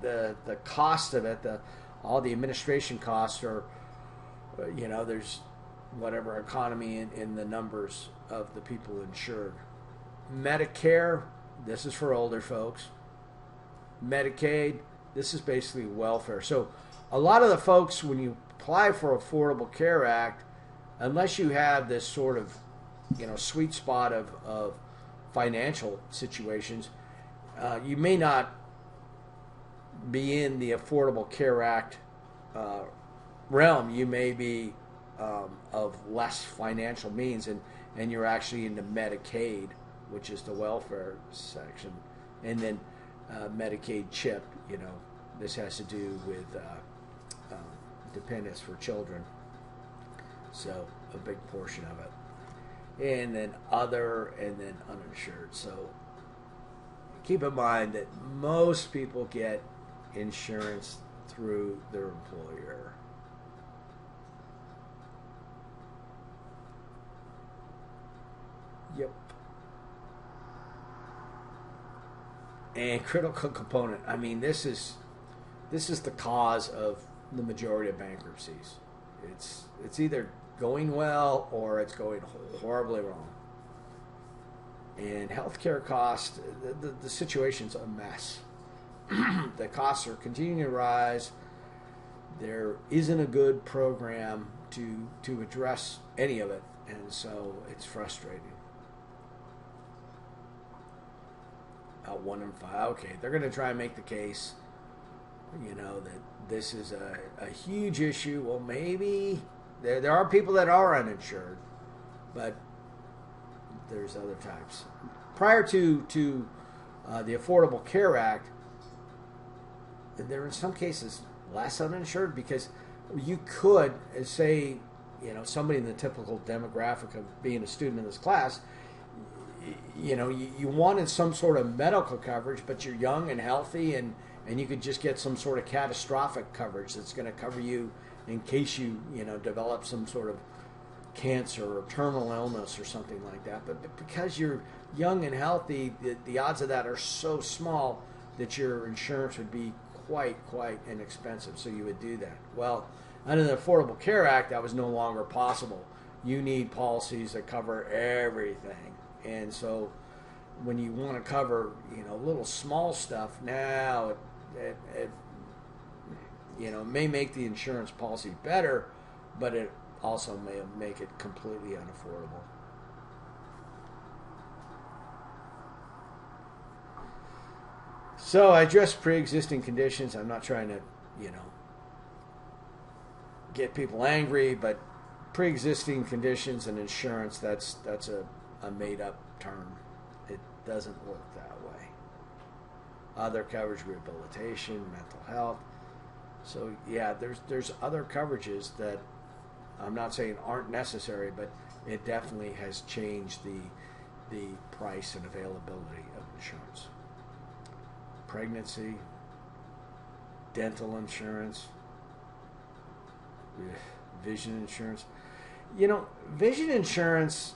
the cost of it, all the administration costs are, there's whatever economy in the numbers of the people insured. Medicare, this is for older folks. Medicaid, this is basically welfare. So a lot of the folks, when you apply for Affordable Care Act, unless you have this sort of sweet spot of financial situations, you may not be in the Affordable Care Act realm. You may be of less financial means, and and you're actually into Medicaid, which is the welfare section, and then Medicaid CHIP, this has to do with dependents for children, so a big portion of it, and then other, and then uninsured. So keep in mind that most people get insurance through their employer. Yep. And critical component. I mean, this is the cause of the majority of bankruptcies. It's either going well or it's going horribly wrong. And healthcare costs, the situation's a mess. The costs are continuing to rise. There isn't a good program to address any of it, and so it's frustrating. 1 in 5. Okay, they're going to try and make the case, that this is a huge issue. Well, maybe there are people that are uninsured, but there's other types. Prior to the Affordable Care Act, there were in some cases less uninsured because you could say, somebody in the typical demographic of being a student in this class, you wanted some sort of medical coverage, but you're young and healthy, and you could just get some sort of catastrophic coverage that's going to cover you in case you develop some sort of cancer or terminal illness or something like that. But because you're young and healthy, the odds of that are so small that your insurance would be quite inexpensive, so you would do that. Well, under the Affordable Care Act, that was no longer possible. You need policies that cover everything. And so when you want to cover, little small stuff, now it may make the insurance policy better, but it also may make it completely unaffordable. So I address pre-existing conditions. I'm not trying to, get people angry, but pre-existing conditions and insurance, that's a made-up term. It doesn't work that way. Other coverage, rehabilitation, mental health. So yeah, there's other coverages that I'm not saying aren't necessary, but it definitely has changed the price and availability of insurance. Pregnancy, dental insurance, vision insurance. Vision insurance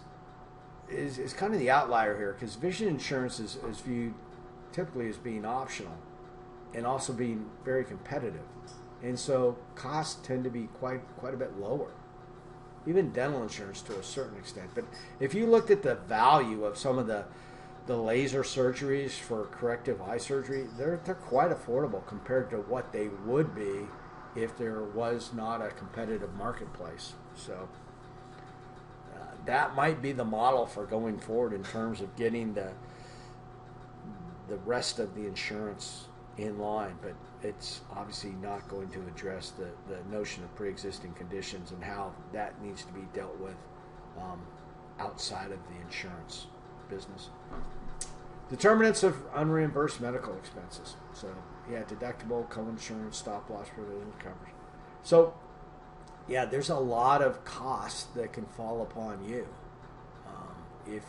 is kind of the outlier here, because vision insurance is viewed typically as being optional and also being very competitive, and so costs tend to be quite a bit lower. Even dental insurance to a certain extent. But if you looked at the value of some of the laser surgeries for corrective eye surgery, they're quite affordable compared to what they would be if there was not a competitive marketplace. So that might be the model for going forward in terms of getting the rest of the insurance in line, but it's obviously not going to address the notion of pre-existing conditions and how that needs to be dealt with outside of the insurance business. Determinants of unreimbursed medical expenses. So, deductible, co-insurance, stop-loss provision coverage. So, there's a lot of costs that can fall upon you if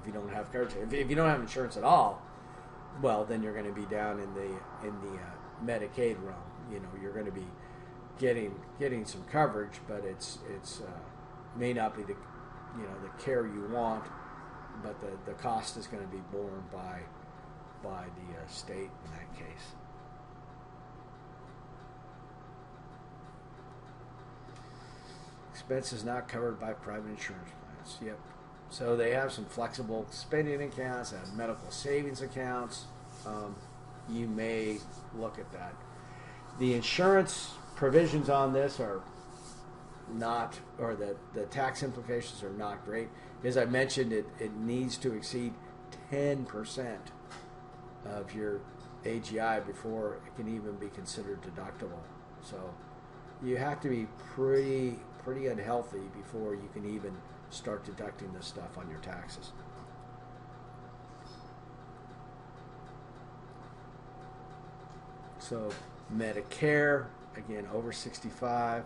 you don't have coverage. If you don't have insurance at all, well, then you're going to be down in the Medicaid realm. You're going to be getting some coverage, but it's may not be the care you want, but the cost is going to be borne by the state in that case. Expenses not covered by private insurance plans. Yep. So they have some flexible spending accounts, they have medical savings accounts. You may look at that. The insurance provisions on this are not, or the tax implications are not great. As I mentioned, it needs to exceed 10% of your AGI before it can even be considered deductible. So you have to be pretty pretty unhealthy before you can even start deducting this stuff on your taxes. So Medicare, again, over 65,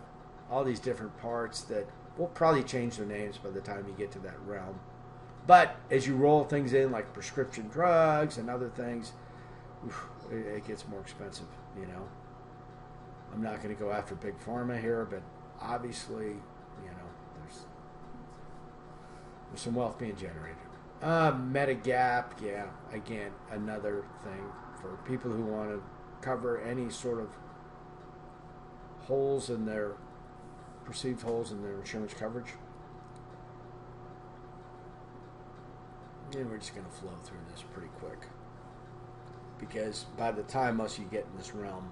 all these different parts that will probably change their names by the time you get to that realm. But as you roll things in like prescription drugs and other things, it gets more expensive, you know. I'm not going to go after big pharma here, but obviously, you know, there's some wealth being generated. Medigap, yeah, again, another thing for people who want to cover any sort of perceived holes in their insurance coverage. And we're just going to flow through this pretty quick, because by the time most of you get in this realm,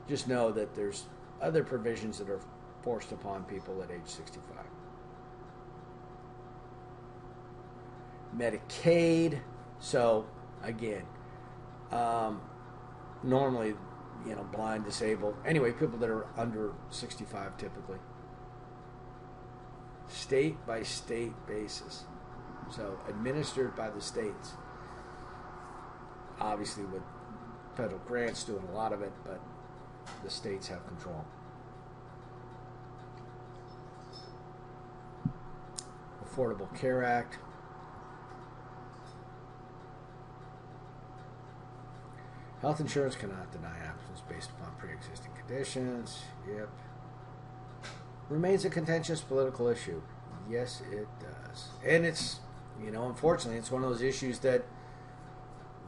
just know that there's other provisions that are forced upon people at age 65. Medicaid. So again, normally, you know, blind, disabled, anyway, people that are under 65 typically. State by state basis. So administered by the states. Obviously with federal grants doing a lot of it, but the states have control. Affordable Care Act. Health insurance cannot deny absence based upon pre-existing conditions. Yep. Remains a contentious political issue. Yes, it does. And it's, you know, unfortunately, it's one of those issues that,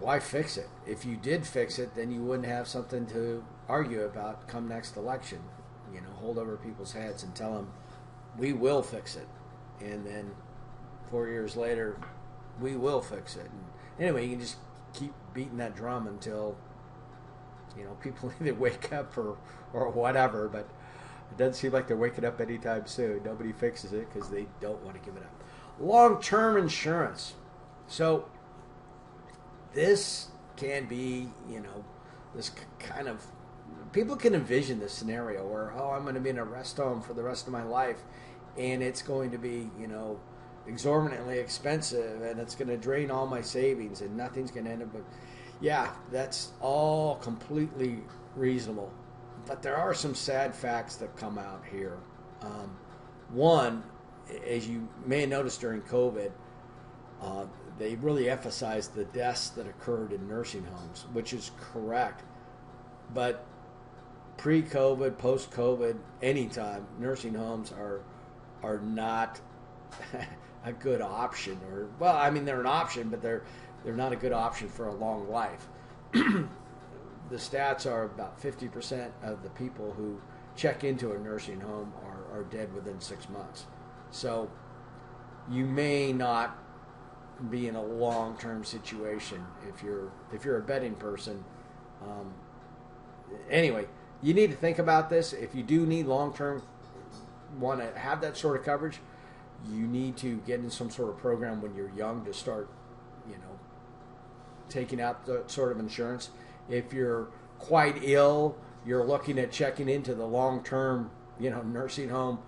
why fix it? If you did fix it, then you wouldn't have something to argue about come next election. You know, hold over people's heads and tell them, we will fix it. And then 4 years later, we will fix it. And anyway, you can just keep beating that drum until, you know, people either wake up or whatever, but it doesn't seem like they're waking up anytime soon. Nobody fixes it because they don't want to give it up. Long-term insurance. So this can be, you know, this kind of, people can envision this scenario where, oh, I'm going to be in a rest home for the rest of my life, and it's going to be, you know, exorbitantly expensive, and it's going to drain all my savings, and nothing's going to end up with, yeah, that's all completely reasonable. But there are some sad facts that come out here. One, as you may have noticed during COVID, they really emphasized the deaths that occurred in nursing homes, which is correct. But pre-COVID, post-COVID, anytime, nursing homes are not a good option. Or, well, I mean, they're an option, but they're not a good option for a long life. The stats are about 50% of the people who check into a nursing home are dead within 6 months. So you may not be in a long-term situation if you're a betting person. Anyway, you need to think about this. If you do need long-term, want to have that sort of coverage, you need to get in some sort of program when you're young to start, you know, taking out the sort of insurance. If you're quite ill, you're looking at checking into the long-term, you know, nursing home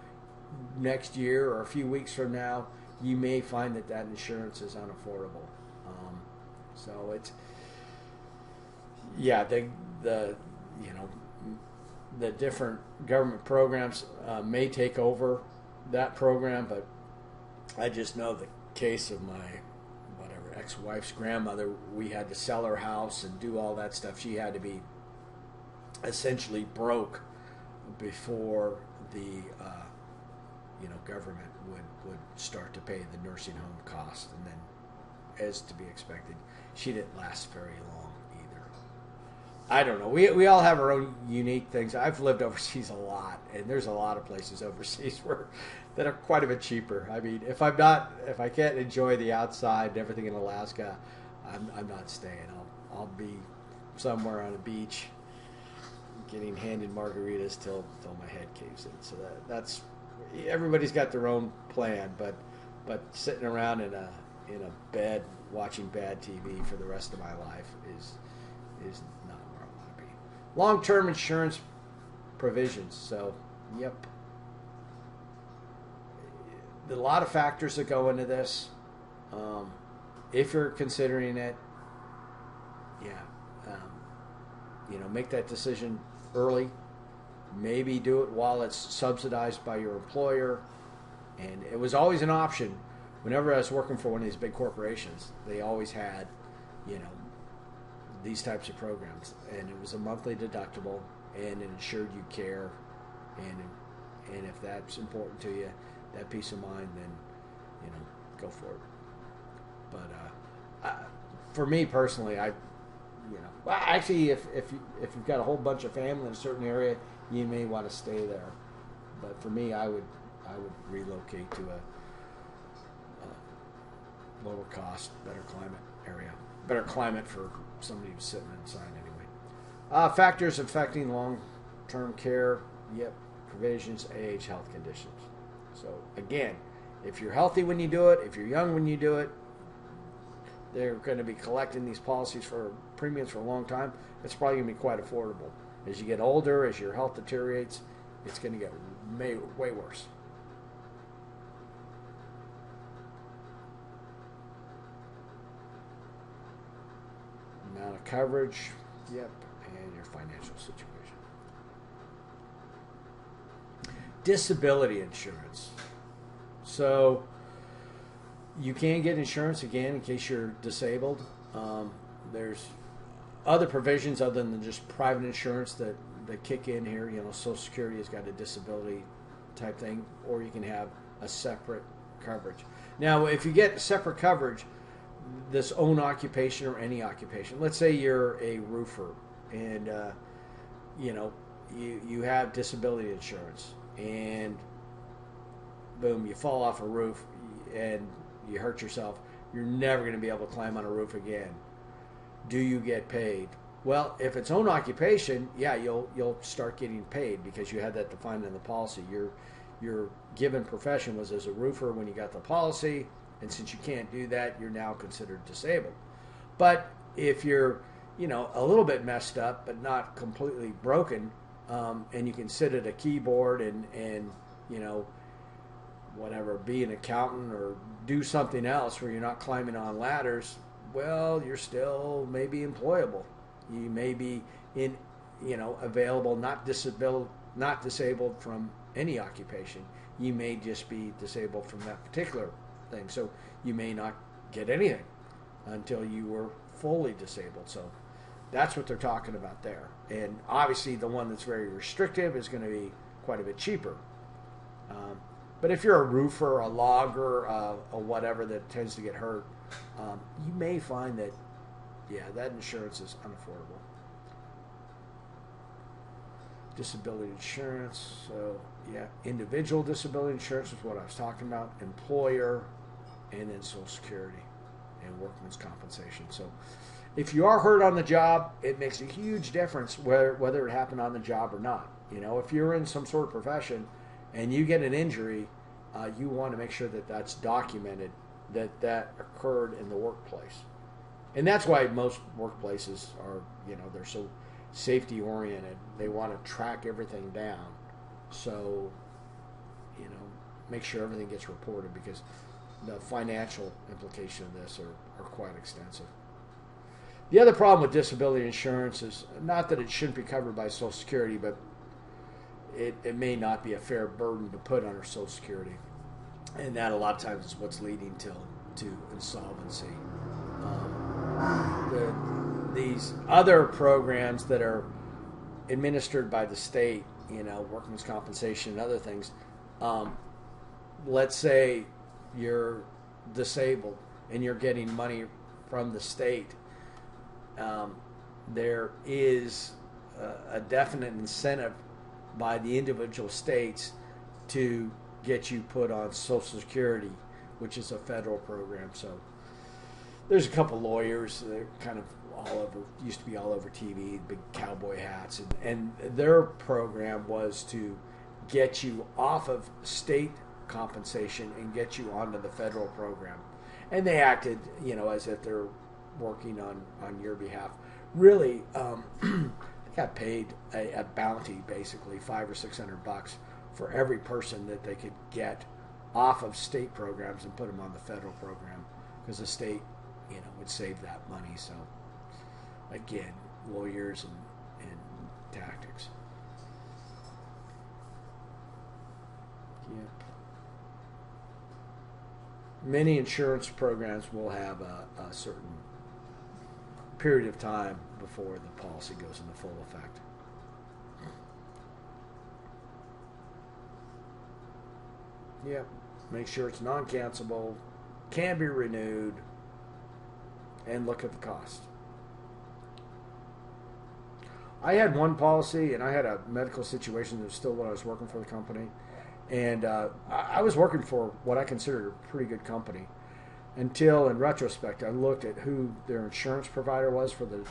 next year or a few weeks from now, you may find that insurance is unaffordable. So it's, yeah, the you know, the different government programs may take over that program, but I just know the case of my ex-wife's grandmother. We had to sell her house and do all that stuff. She had to be essentially broke before the government would start to pay the nursing home cost. And then, as to be expected, she didn't last very long either. I don't know. We all have our own unique things. I've lived overseas a lot, and there's a lot of places overseas that are quite a bit cheaper. I mean, if I can't enjoy the outside and everything in Alaska, I'm not staying. I'll be somewhere on a beach, getting handed margaritas till my head caves in. So that's everybody's got their own plan, but sitting around in a bed watching bad TV for the rest of my life is not where I want to be. Long-term insurance provisions. So, yep. a lot of factors that go into this. If you're considering it, yeah, make that decision early. Maybe do it while it's subsidized by your employer. And it was always an option. Whenever I was working for one of these big corporations, they always had, these types of programs. And it was a monthly deductible, and it ensured you care. And if that's important to you, that peace of mind, then, go for it. But for me personally, well, actually, if you've got a whole bunch of family in a certain area, you may want to stay there. But for me, I would relocate to a lower cost, better climate area. Better climate for somebody who's sitting inside anyway. Factors affecting long-term care. Yep. Provisions, age, health conditions. So again, if you're healthy when you do it, if you're young when you do it, they're going to be collecting these policies for premiums for a long time. It's probably going to be quite affordable. As you get older, as your health deteriorates, it's going to get way worse. Amount of coverage, yep, and your financial situation. Disability insurance. So you can get insurance again in case you're disabled. There's other provisions other than just private insurance that kick in here. Social Security has got a disability type thing, or you can have a separate coverage. Now, if you get separate coverage, this own occupation or any occupation, let's say you're a roofer and you have disability insurance, and boom, you fall off a roof and you hurt yourself, you're never going to be able to climb on a roof again. Do you get paid? Well, if it's own occupation, yeah, you'll start getting paid because you had that defined in the policy. Your given profession was as a roofer when you got the policy, and since you can't do that, you're now considered disabled. But if you're, a little bit messed up but not completely broken, and you can sit at a keyboard and whatever, be an accountant or do something else where you're not climbing on ladders, well, you're still maybe employable. You may be available, not disabled from any occupation. You may just be disabled from that particular thing. So you may not get anything until you were fully disabled. So that's what they're talking about there. And obviously the one that's very restrictive is going to be quite a bit cheaper. But if you're a roofer, a logger, or whatever that tends to get hurt, you may find that, that insurance is unaffordable. Disability insurance. So, individual disability insurance is what I was talking about. Employer, and then Social Security and workman's compensation. So if you are hurt on the job, it makes a huge difference whether it happened on the job or not. If you're in some sort of profession and you get an injury, you want to make sure that that's documented, that occurred in the workplace. And that's why most workplaces are, they're so safety oriented. They want to track everything down. So, make sure everything gets reported, because the financial implications of this are quite extensive. The other problem with disability insurance is not that it shouldn't be covered by Social Security, but it may not be a fair burden to put on our Social Security. And that a lot of times is what's leading to insolvency. These other programs that are administered by the state, workman's compensation and other things, let's say you're disabled and you're getting money from the state, there is a definite incentive by the individual states to get you put on Social Security, which is a federal program. So there's a couple lawyers that are kind of all over, used to be all over TV, big cowboy hats, and their program was to get you off of state compensation and get you onto the federal program. And they acted, as if they're working on your behalf. Really, they got paid a bounty, basically $500 or $600 for every person that they could get off of state programs and put them on the federal program, because the state, would save that money. So again, lawyers and tactics. Yep. Many insurance programs will have a certain period of time before the policy goes into full effect. Yep. Make sure it's non-cancelable, can be renewed, and look at the cost. I had one policy, and I had a medical situation that was still when I was working for the company. And I was working for what I considered a pretty good company until, in retrospect, I looked at who their insurance provider was for the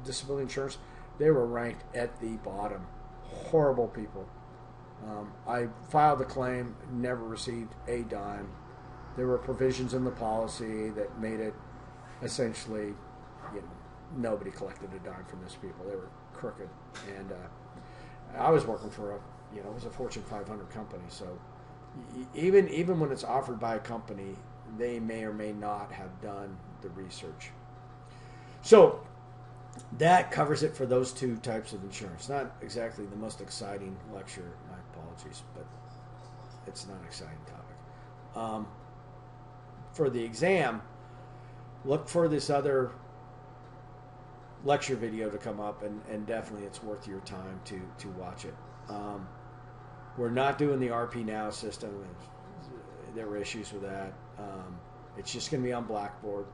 disability insurance. They were ranked at the bottom. Horrible people. I filed the claim, never received a dime. There were provisions in the policy that made it essentially, nobody collected a dime from these people. They were crooked. And I was working for it was a Fortune 500 company. So even when it's offered by a company, they may or may not have done the research. So that covers it for those two types of insurance. Not exactly the most exciting lecture. My apologies, but it's not an exciting topic. For the exam, look for this other lecture video to come up, and definitely it's worth your time to watch it. We're not doing the RP Now system. There were issues with that. It's just going to be on Blackboard.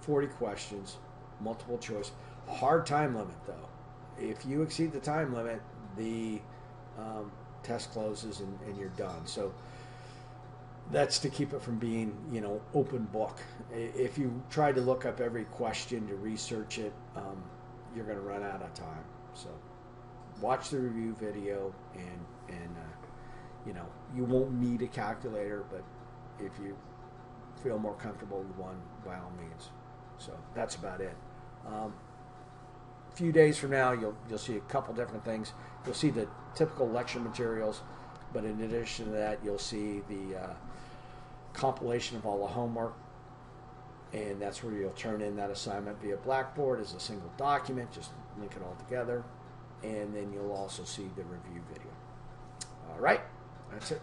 40 questions, multiple choice. Hard time limit, though. If you exceed the time limit, the test closes and you're done. So that's to keep it from being, open book. If you try to look up every question to research it, you're going to run out of time. So watch the review video, and you won't need a calculator, but if you feel more comfortable with one, by all means. So that's about it. A few days from now, you'll see a couple different things. You'll see the typical lecture materials, but in addition to that, you'll see the compilation of all the homework, and that's where you'll turn in that assignment via Blackboard as a single document. Just link it all together, and then you'll also see the review video. All right, that's it.